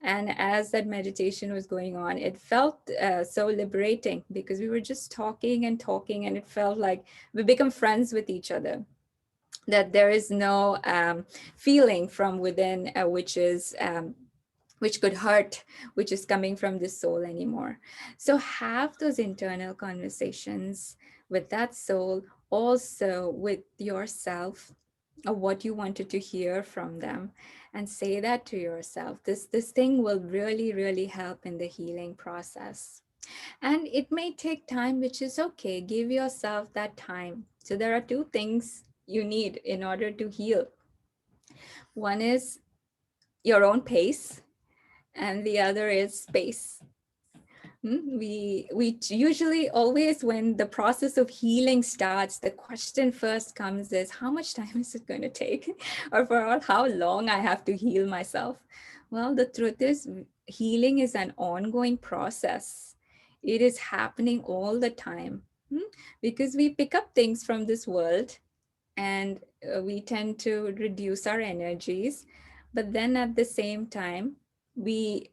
And as that meditation was going on, it felt so liberating because we were just talking and talking, and it felt like we become friends with each other. That there is no feeling from within which could hurt, which is coming from the soul anymore. So have those internal conversations with that soul also with yourself of what you wanted to hear from them, and say that to yourself. This thing will really, really help in the healing process. And it may take time, which is okay. Give yourself that time. So there are two things you need in order to heal. One is your own pace, and the other is space. We usually always, when the process of healing starts, the question first comes is, how much time is it going to take? Or for how long I have to heal myself? Well, the truth is, healing is an ongoing process. It is happening all the time. Because we pick up things from this world, and we tend to reduce our energies. But then at the same time, we,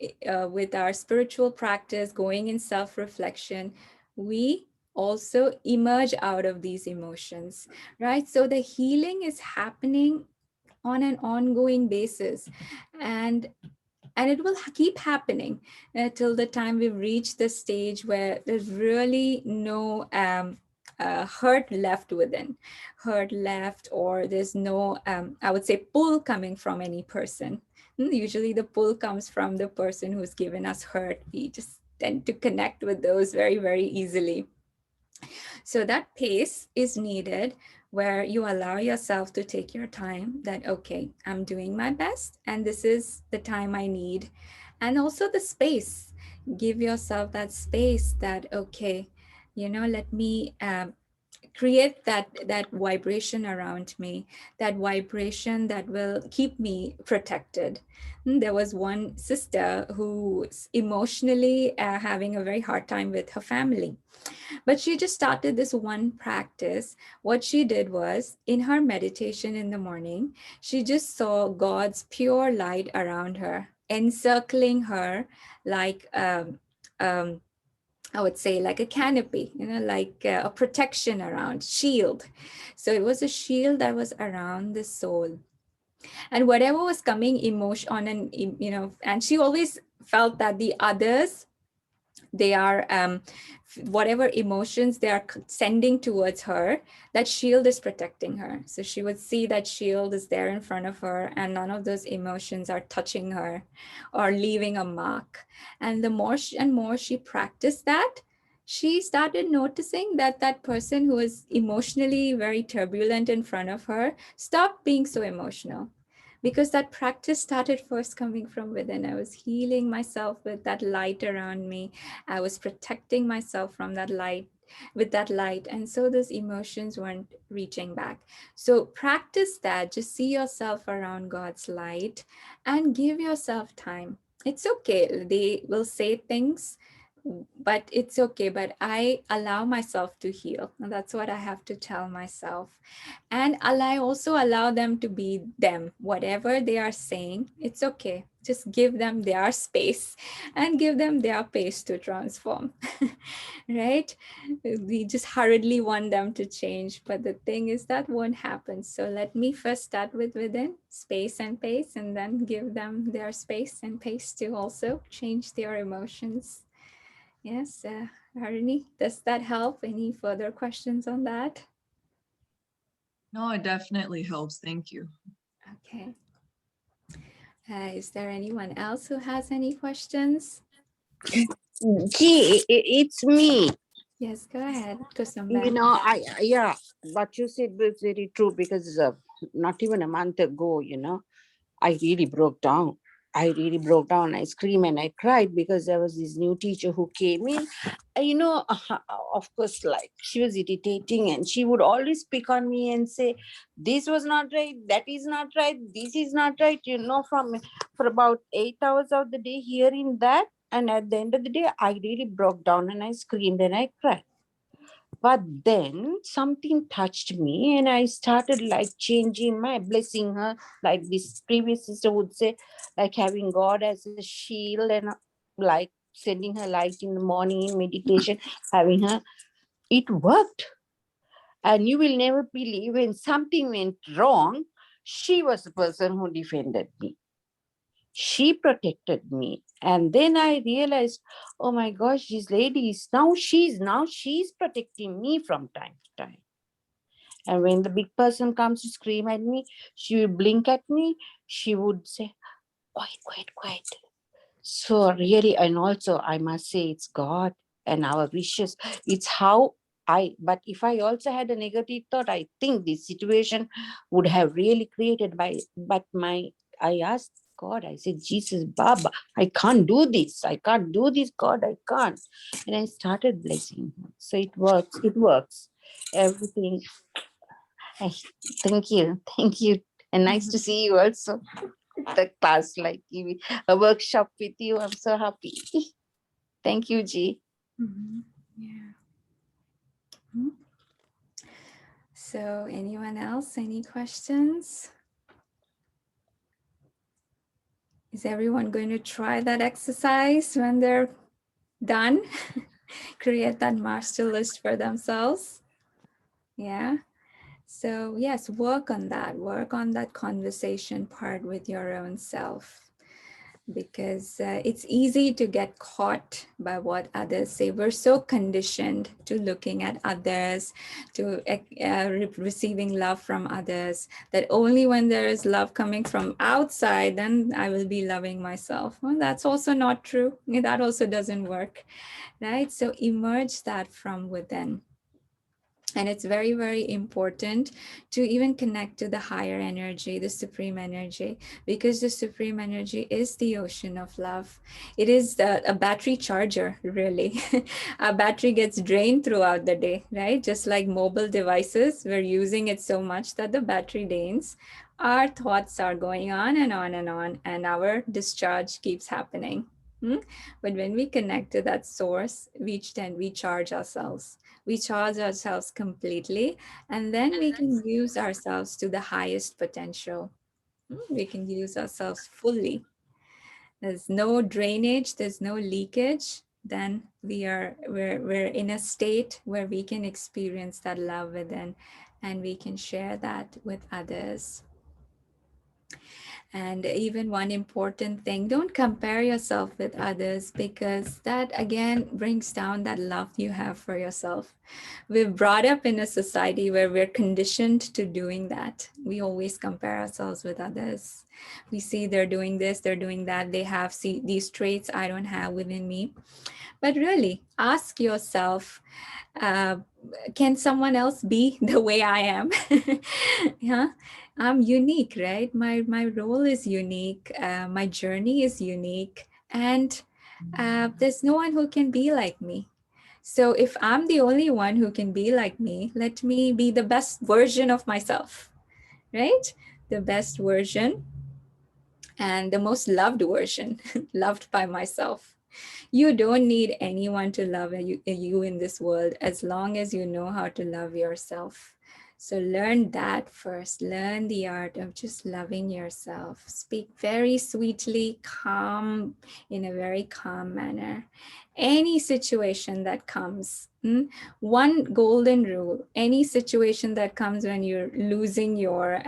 with our spiritual practice, going in self-reflection, we also emerge out of these emotions, right? So the healing is happening on an ongoing basis. And it will keep happening till the time we reach the stage where there's really no hurt left within, hurt left, or there's no, I would say, pull coming from any person. Usually the pull comes from the person who's given us hurt. We just tend to connect with those very, very easily. So that pace is needed, where you allow yourself to take your time, that, okay, I'm doing my best and this is the time I need. And also the space, give yourself that space that, okay, let me create that vibration around me, that vibration that will keep me protected. There was one sister who's emotionally having a very hard time with her family, but she just started this one practice. What she did was, in her meditation in the morning, she just saw God's pure light around her, encircling her like um, I would say like a canopy, like a protection around, shield. So it was a shield that was around the soul. And whatever was coming emotion on and she always felt that the others, they are whatever emotions they are sending towards her, that shield is protecting her. So she would see that shield is there in front of her, and none of those emotions are touching her or leaving a mark. And the more and more she practiced that, she started noticing that that person who was emotionally very turbulent in front of her stopped being so emotional, because that practice started first coming from within. I was healing myself with that light around me. I was protecting myself from that light, with that light. And so those emotions weren't reaching back. So practice that. Just see yourself around God's light and give yourself time. It's okay. They will say things, but it's okay. But I allow myself to heal. And that's what I have to tell myself. And I also allow them to be them. Whatever they are saying, it's okay. Just give them their space and give them their pace to transform. Right? We just hurriedly want them to change, but the thing is that won't happen. So let me first start with within, space and pace, and then give them their space and pace to also change their emotions. Yes, Harini, does that help? Any further questions on that? No, it definitely helps. Thank you. Okay. Is there anyone else who has any questions? Gee, it's me. Yes, go ahead, Kusumba. Yeah, what you said was very true, because not even a month ago, I really broke down. I screamed and I cried because there was this new teacher who came in. Of course, like, she was irritating and she would always pick on me and say, this was not right, that is not right, this is not right, for about 8 hours of the day hearing that. And at the end of the day, I really broke down and I screamed and I cried. But then something touched me and I started like changing blessing her, like this previous sister would say, like having God as a shield, and like sending her light in the morning in meditation, having her. It worked. And you will never believe, when something went wrong, she was the person who defended me. She protected me. And then I realized, oh my gosh, this lady is now she's protecting me from time to time. And when the big person comes to scream at me, she would blink at me. She would say, quiet, quiet, quiet. So really, and also I must say it's God and our wishes. It's how but if I also had a negative thought, I think this situation would have really created I asked God, I said, Jesus, Baba, I can't do this. I can't do this, God, I can't. And I started blessing him. So it works. It works. Everything. Thank you. Thank you. And nice to see you also. The class, like a workshop with you. I'm so happy. Thank you, G. Yeah. Mhm. So anyone else, any questions? Is everyone going to try that exercise when they're done? Create that master list for themselves. Yeah. So yes, work on that conversation part with your own self, because it's easy to get caught by what others say. We're so conditioned to looking at others, to receiving love from others, that only when there is love coming from outside, then I will be loving myself. Well, that's also not true. That also doesn't work, right? So emerge that from within. And it's very, very important to even connect to the higher energy, the supreme energy, because the supreme energy is the ocean of love. It is a battery charger, really. Our battery gets drained throughout the day, right? Just like mobile devices, we're using it so much that the battery drains. Our thoughts are going on and on and on, and our discharge keeps happening. But when we connect to that source, we charge ourselves. We charge ourselves completely, and then we can use ourselves to the highest potential. We can use ourselves fully. There's no drainage, there's no leakage. Then we're in a state where we can experience that love within, and we can share that with others. And even one important thing, don't compare yourself with others, because that again brings down that love you have for yourself. We're brought up in a society where we're conditioned to doing that. We always compare ourselves with others. We see they're doing this, they're doing that, they have these traits I don't have within me. But really, ask yourself, can someone else be the way I am? Yeah, I'm unique, right? My role is unique. My journey is unique, and there's no one who can be like me. So if I'm the only one who can be like me, let me be the best version of myself, right? The best version and the most loved version, loved by myself. You don't need anyone to love you in this world, as long as you know how to love yourself. So learn that first. Learn the art of just loving yourself. Speak very sweetly, calm, in a very calm manner. Any situation that comes, one golden rule, any situation that comes when you're losing your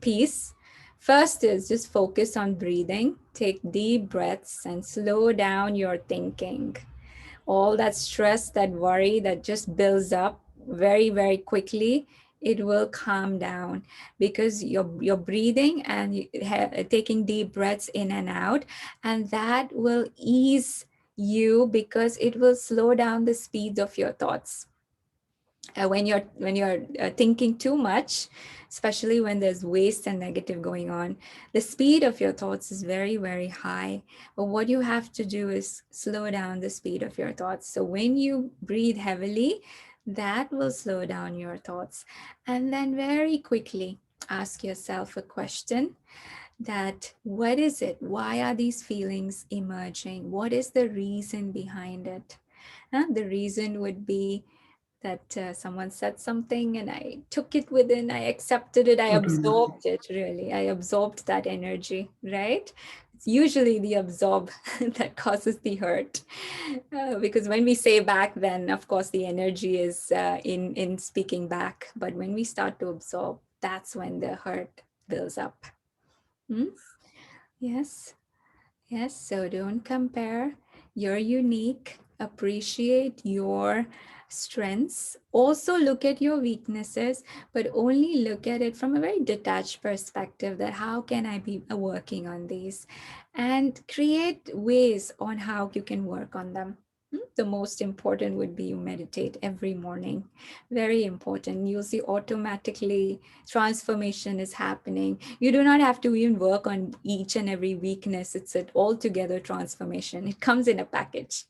peace, first is just focus on breathing. Take deep breaths and slow down your thinking. All that stress, that worry that just builds up very, very quickly, it will calm down, because you're breathing and taking deep breaths in and out, and that will ease you, because it will slow down the speed of your thoughts. When you're thinking too much, especially when there's waste and negative going on, the speed of your thoughts is very, very high. But what you have to do is slow down the speed of your thoughts. So when you breathe heavily, that will slow down your thoughts. And then very quickly ask yourself a question, that what is it? Why are these feelings emerging? What is the reason behind it? The reason would be that someone said something and I took it within, I accepted it, I absorbed it, really. I absorbed that energy, right? It's usually the absorb that causes the hurt. Because when we say back, then of course the energy is in speaking back. But when we start to absorb, that's when the hurt builds up. Yes. Yes, so don't compare. You're unique. appreciate your strengths, also look at your weaknesses, but only look at it from a very detached perspective, that how can I be working on these, and create ways on how you can work on them. The most important would be you meditate every morning. Very important. You'll see automatically transformation is happening. You do not have to even work on each and every weakness. It's an altogether transformation. It comes in a package.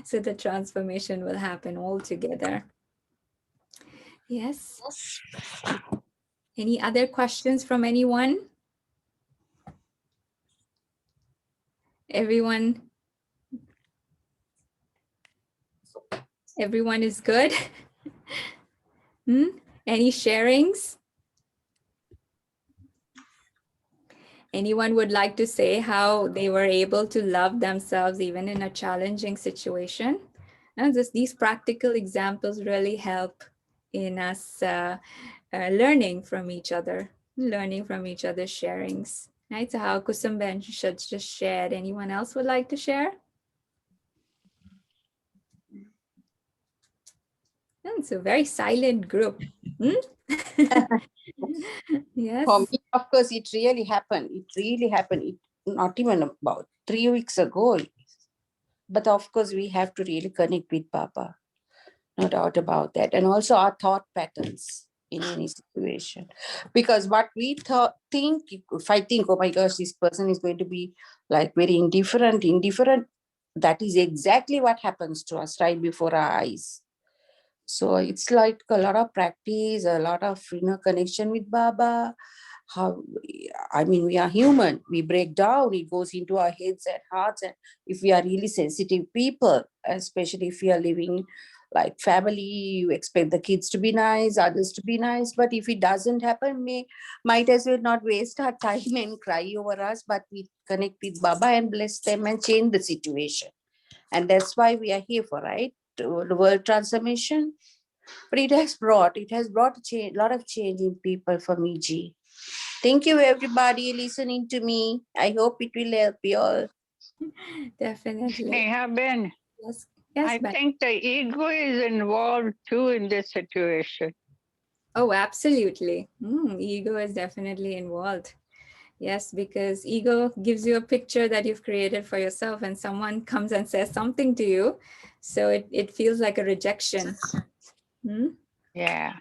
So the transformation will happen all together. Yes. Any other questions from anyone? Everyone is good? Any sharings? Anyone would like to say how they were able to love themselves even in a challenging situation? And these practical examples really help in us learning from each other, learning from each other's sharings. Right? So how Kusumben should just shared. Anyone else would like to share? It's a very silent group. Yes. For me, of course, it really happened. It really happened. It, not even about 3 weeks ago. But of course, we have to really connect with Baba. No doubt about that. And also our thought patterns in any situation. Because what we think, if I think, oh my gosh, this person is going to be like very indifferent, that is exactly what happens to us right before our eyes. So it's like a lot of practice, a lot of connection with Baba. I mean, we are human. We break down. It goes into our heads and hearts. And if we are really sensitive people, especially if we are living like family, you expect the kids to be nice, others to be nice. But if it doesn't happen, we might as well not waste our time and cry over us. But we connect with Baba and bless them and change the situation. And that's why we are here for, right? The world transformation. But it has brought a change, lot of change in people for me, G. Thank you, everybody, listening to me. I hope it will help you all. Definitely. Sneha Ben, Yes, yes, I Ben. think the ego is involved too in this situation. Oh, absolutely. Ego is definitely involved. Yes, because ego gives you a picture that you've created for yourself, and someone comes and says something to you. So it feels like a rejection. Yeah.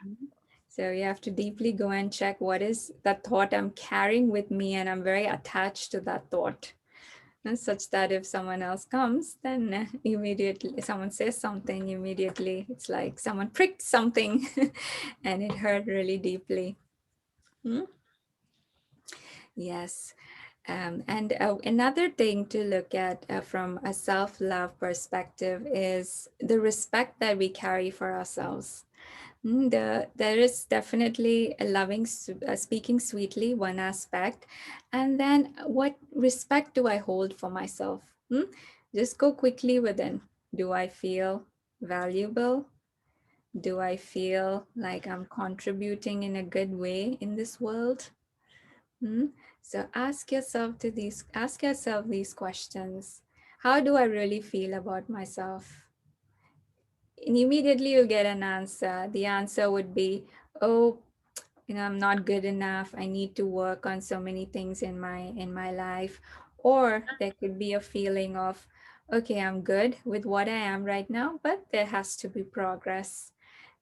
So you have to deeply go and check what is that thought I'm carrying with me, and I'm very attached to that thought. And such that if someone else comes, then immediately someone says something, immediately it's like someone pricked something and it hurt really deeply. Yes. And another thing to look at from a self-love perspective is the respect that we carry for ourselves. There is definitely a loving, speaking sweetly, one aspect. And then what respect do I hold for myself? Just go quickly within. Do I feel valuable? Do I feel like I'm contributing in a good way in this world? So ask yourself these questions. How do I really feel about myself? And immediately you'll get an answer. The answer would be, oh, I'm not good enough. I need to work on so many things in my life. Or there could be a feeling of, okay, I'm good with what I am right now, but there has to be progress,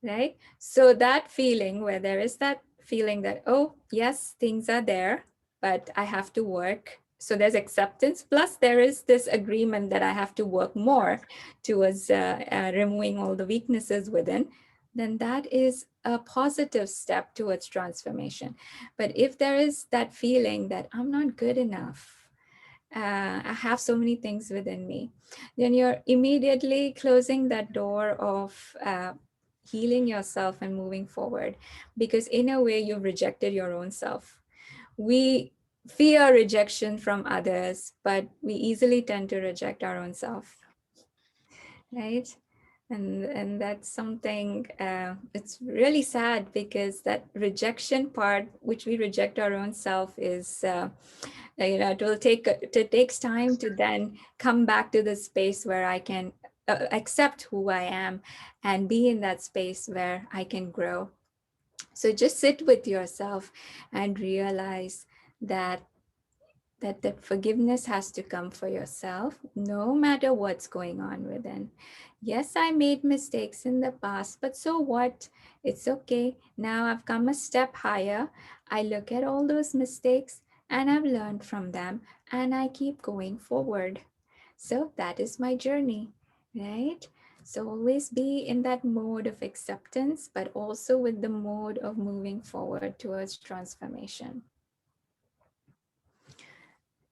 right? So that feeling, where there is that feeling that, oh, yes, things are there, but I have to work. So there's acceptance, plus there is this agreement that I have to work more towards removing all the weaknesses within. Then that is a positive step towards transformation. But if there is that feeling that I'm not good enough, I have so many things within me, then you're immediately closing that door of healing yourself and moving forward, because in a way you've rejected your own self. We fear rejection from others, but we easily tend to reject our own self, right? And that's something, it's really sad, because that rejection part, which we reject our own self, is it takes time to then come back to the space where I can accept who I am and be in that space where I can grow. So just sit with yourself and realize that that forgiveness has to come for yourself, no matter what's going on within. Yes, I made mistakes in the past, but so what? It's okay. Now I've come a step higher. I look at all those mistakes and I've learned from them and I keep going forward. So that is my journey, right? So always be in that mode of acceptance, but also with the mode of moving forward towards transformation.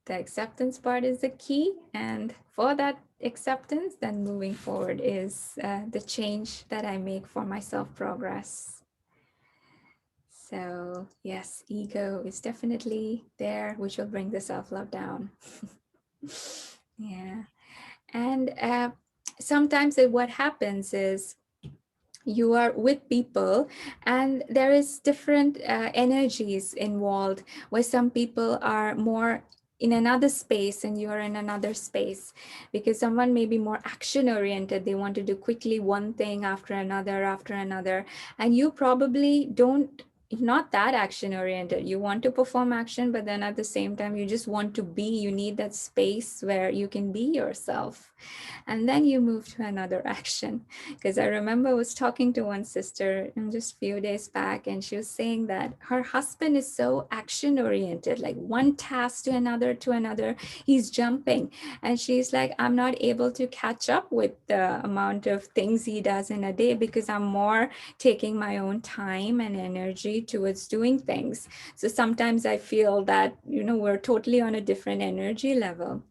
The acceptance part is the key, and for that acceptance, then moving forward is the change that I make for my self-progress. So yes, ego is definitely there, which will bring the self-love down. Yeah. And sometimes what happens is you are with people and there is different energies involved, where some people are more in another space and you're in another space, because someone may be more action oriented. They want to do quickly one thing after another, and you probably don't, not that action oriented. You want to perform action, but then at the same time you just want to be, you need that space where you can be yourself, and then you move to another action. Because I remember I was talking to one sister just a few days back, and she was saying that her husband is so action oriented, like one task to another, he's jumping. And she's like, I'm not able to catch up with the amount of things he does in a day, because I'm more taking my own time and energy towards doing things. So sometimes I feel that, we're totally on a different energy level.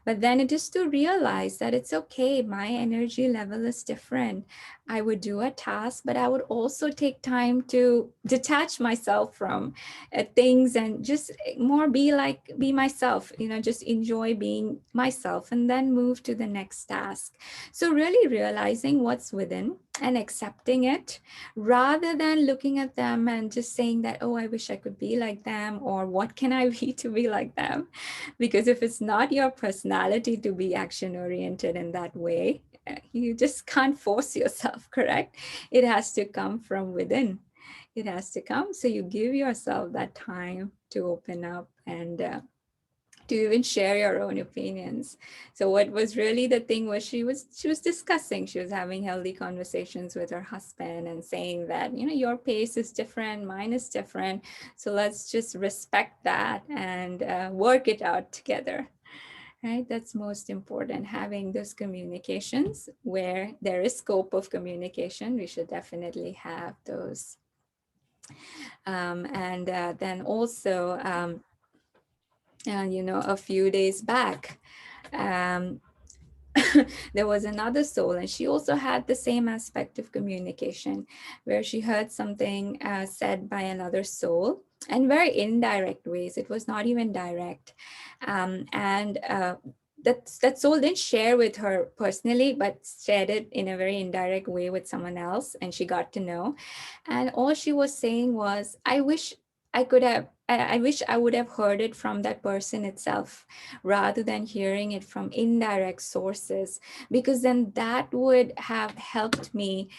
But then it is to realize that it's okay. My energy level is different. I would do a task, but I would also take time to detach myself from things and just more be myself, just enjoy being myself and then move to the next task. So really realizing what's within and accepting it, rather than looking at them and just saying that, oh, I wish I could be like them, or what can I be to be like them? Because if it's not your personality to be action oriented in that way, you just can't force yourself, correct? It has to come from within. It has to come. So you give yourself that time to open up and to even share your own opinions. So what was really the thing was she was discussing, she was having healthy conversations with her husband and saying that, your pace is different, mine is different. So let's just respect that and work it out together. Right? That's most important, having those communications where there is scope of communication. We should definitely have those. And then also, a few days back, there was another soul, and she also had the same aspect of communication, where she heard something said by another soul, and very indirect ways. It was not even direct. And that soul didn't share with her personally, but shared it in a very indirect way with someone else, and she got to know. And all she was saying was, I wish I would have heard it from that person itself, rather than hearing it from indirect sources, because then that would have helped me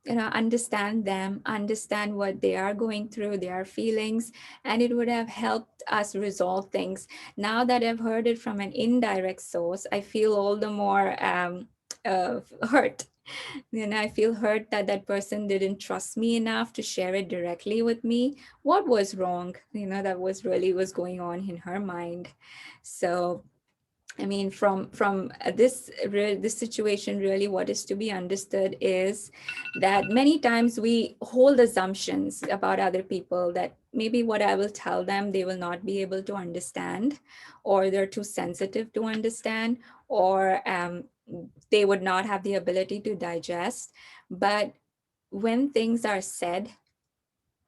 understand them, understand what they are going through, their feelings, and it would have helped us resolve things. Now that I've heard it from an indirect source, I feel all the more hurt. I feel hurt that that person didn't trust me enough to share it directly with me. What was wrong? That was really was going on in her mind. So I mean, from this situation, really what is to be understood is that many times we hold assumptions about other people, that maybe what I will tell them, they will not be able to understand, or they're too sensitive to understand, or they would not have the ability to digest. But when things are said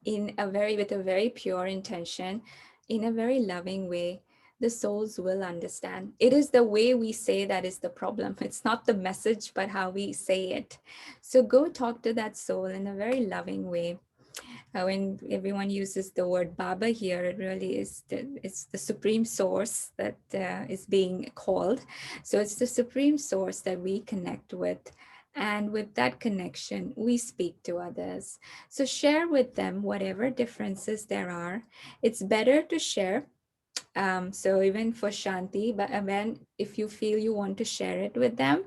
with a very pure intention, in a very loving way, the souls will understand. It is the way we say that is the problem. It's not the message, but how we say it. So go talk to that soul in a very loving way. When everyone uses the word Baba here, it really is it's the supreme source that is being called. So it's the supreme source that we connect with. And with that connection, we speak to others. So share with them whatever differences there are. It's better to share. So even for Shanti, but when if you feel you want to share it with them,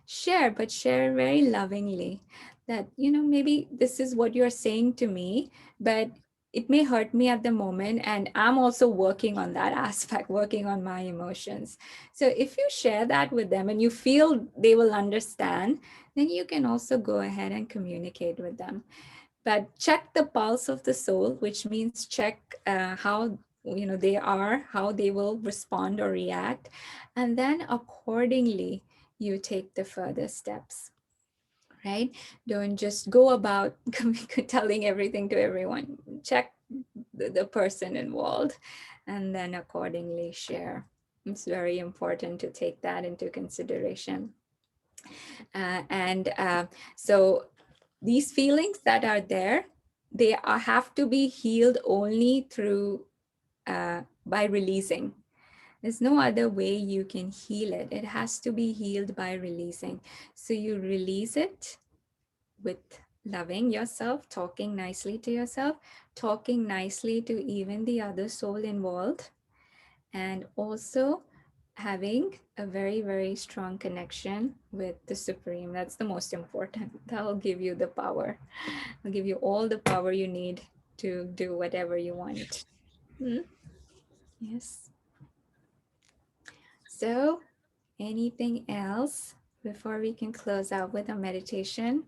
share, but share very lovingly that, you know, maybe this is what you're saying to me, but it may hurt me at the moment. And I'm also working on that aspect, working on my emotions. So if you share that with them and you feel they will understand, then you can also go ahead and communicate with them. But check the pulse of the soul, which means check how they are, how they will respond or react, and then accordingly you take the further steps. Right? Don't just go about telling everything to everyone. Check the person involved and then accordingly share. It's very important to take that into consideration. So these feelings that are there, have to be healed only through by releasing. There's no other way you can heal it. It has to be healed by releasing. So you release it with loving yourself, talking nicely to yourself, talking nicely to even the other soul involved, and also having a very, very strong connection with the Supreme. That's the most important. That will give you the power. It'll give you all the power you need to do whatever you want. Yes. So, anything else before we can close out with a meditation?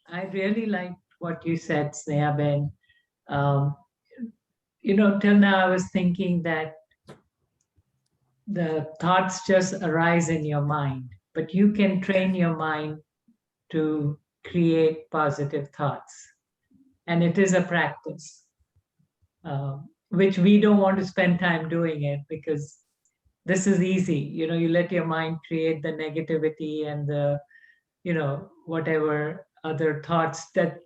I really liked what you said, Sneha Ben. Till now I was thinking that the thoughts just arise in your mind, but you can train your mind to create positive thoughts. And it is a practice, which we don't want to spend time doing it because this is easy. You let your mind create the negativity and the, whatever other thoughts that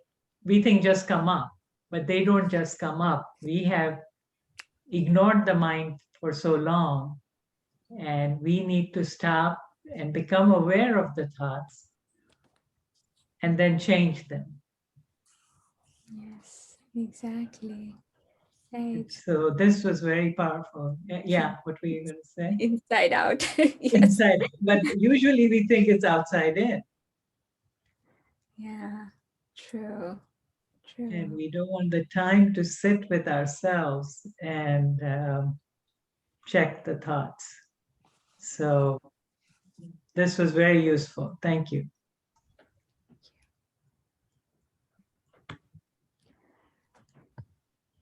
we think just come up, but they don't just come up. We have ignored the mind for so long, and we need to stop and become aware of the thoughts and then change them. Yes, exactly. Right. So this was very powerful. Yeah, what were you going to say? Inside out. Yes. Inside, but usually we think it's outside in. Yeah, true. And we don't want the time to sit with ourselves and check the thoughts. So this was very useful. Thank you.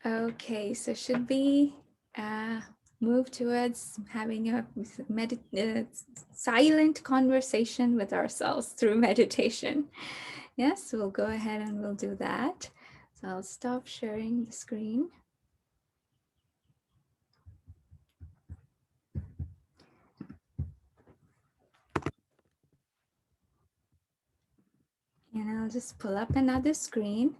Okay, so should we move towards having a silent conversation with ourselves through meditation? Yes, we'll go ahead and we'll do that. So I'll stop sharing the screen. And I'll just pull up another screen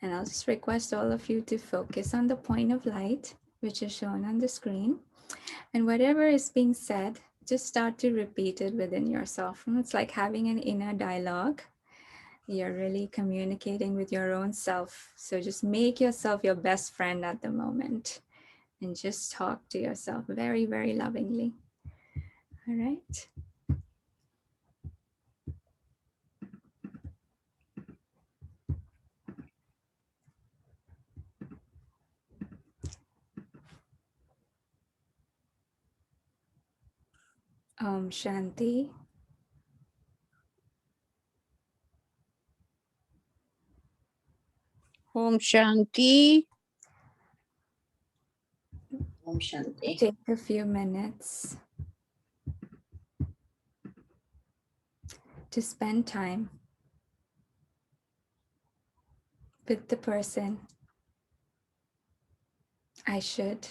and I'll just request all of you to focus on the point of light, which is shown on the screen. And whatever is being said, just start to repeat it within yourself. And it's like having an inner dialogue. You're really communicating with your own self. So just make yourself your best friend at the moment and just talk to yourself very, very lovingly. All right. Om Shanti. Om Shanti. Om Shanti. Take a few minutes to spend time with the person I should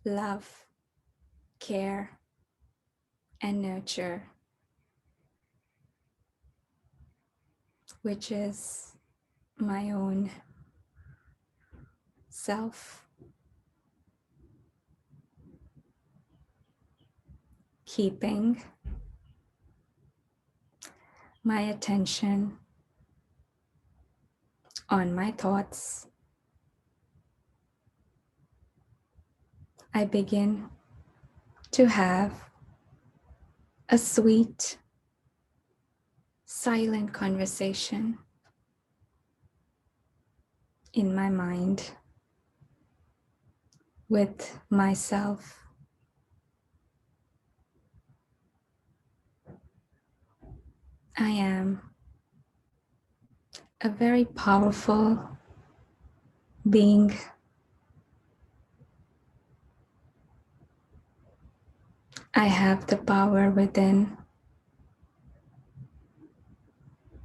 love, care, and nurture. which is my own self, keeping my attention on my thoughts, I begin to have a sweet, silent conversation in my mind with myself. I am a very powerful being. I have the power within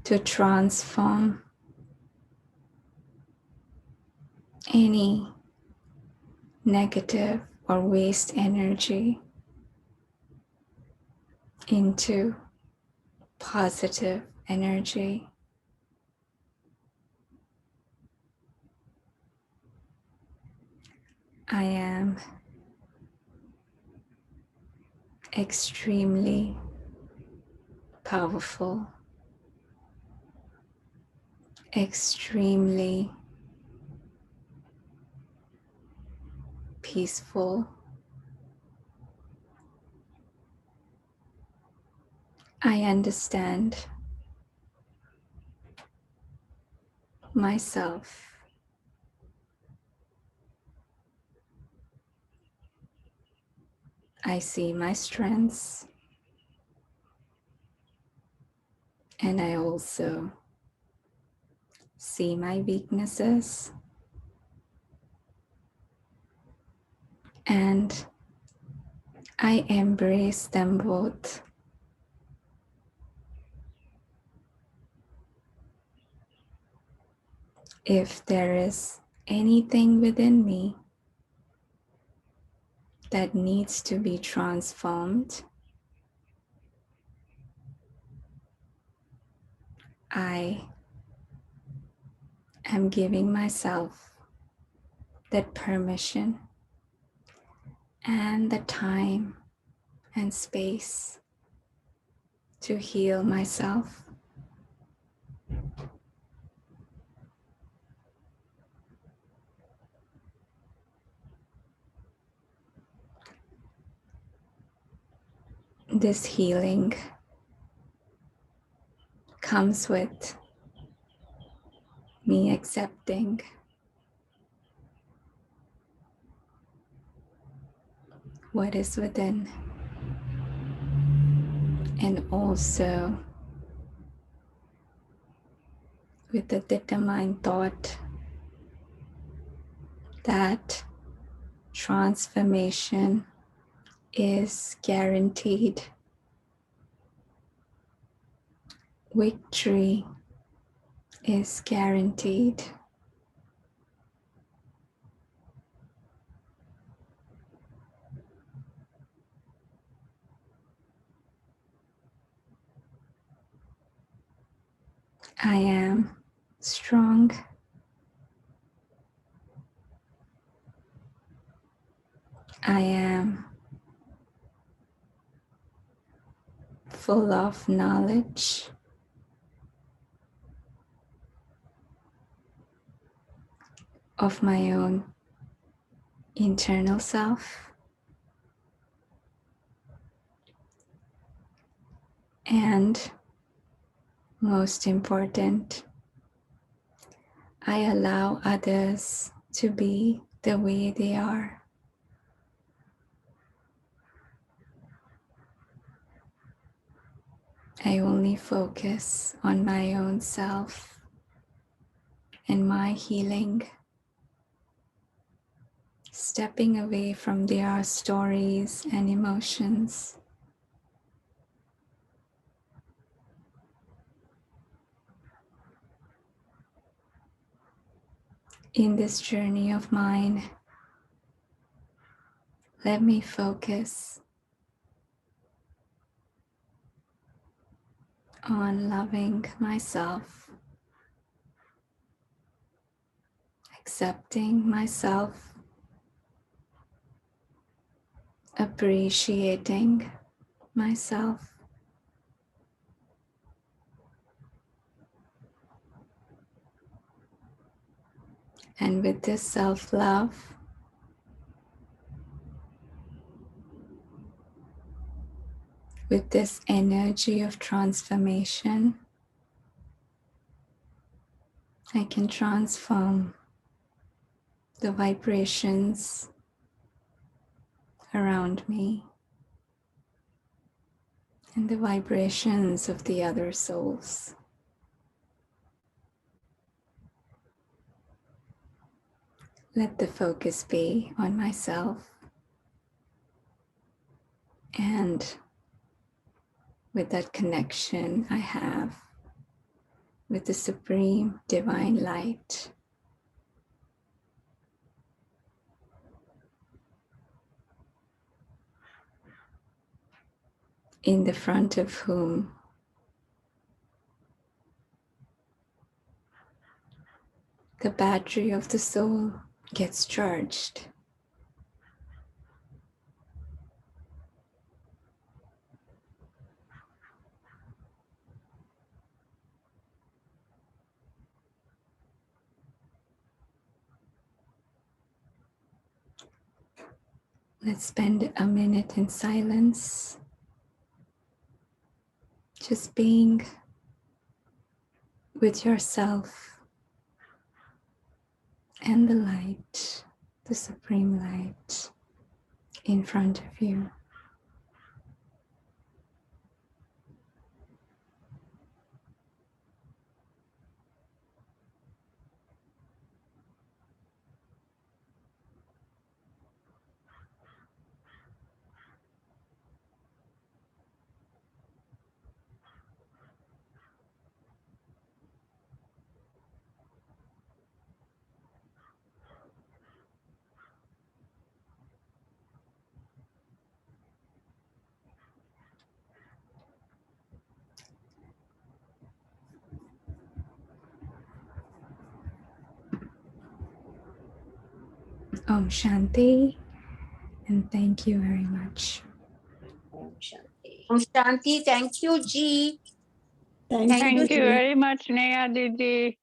to transform any negative or waste energy into positive energy. I am extremely powerful, extremely peaceful. I understand myself. I see my strengths, and I also see my weaknesses, and I embrace them both. If there is anything within me that needs to be transformed, I am giving myself that permission and the time and space to heal myself. This healing comes with me accepting what is within, and also with the determined thought that transformation is guaranteed. Victory is guaranteed. I am strong. I am full of knowledge. Of my own internal self. And most important, I allow others to be the way they are. I only focus on my own self and my healing, stepping away from their stories and emotions. In this journey of mine, let me focus on loving myself accepting myself, appreciating myself, and with this self-love, with this energy of transformation, I can transform the vibrations around me and the vibrations of the other souls. Let the focus be on myself and with that connection I have with the supreme divine light. In the front of whom the battery of the soul gets charged. Let's spend a minute in silence, just being with yourself and the light, the supreme light in front of you. Om Shanti, and thank you very much. Om Shanti. Om Shanti. Thank you, Ji. Thank Thank you. you very much, Sneha Didi.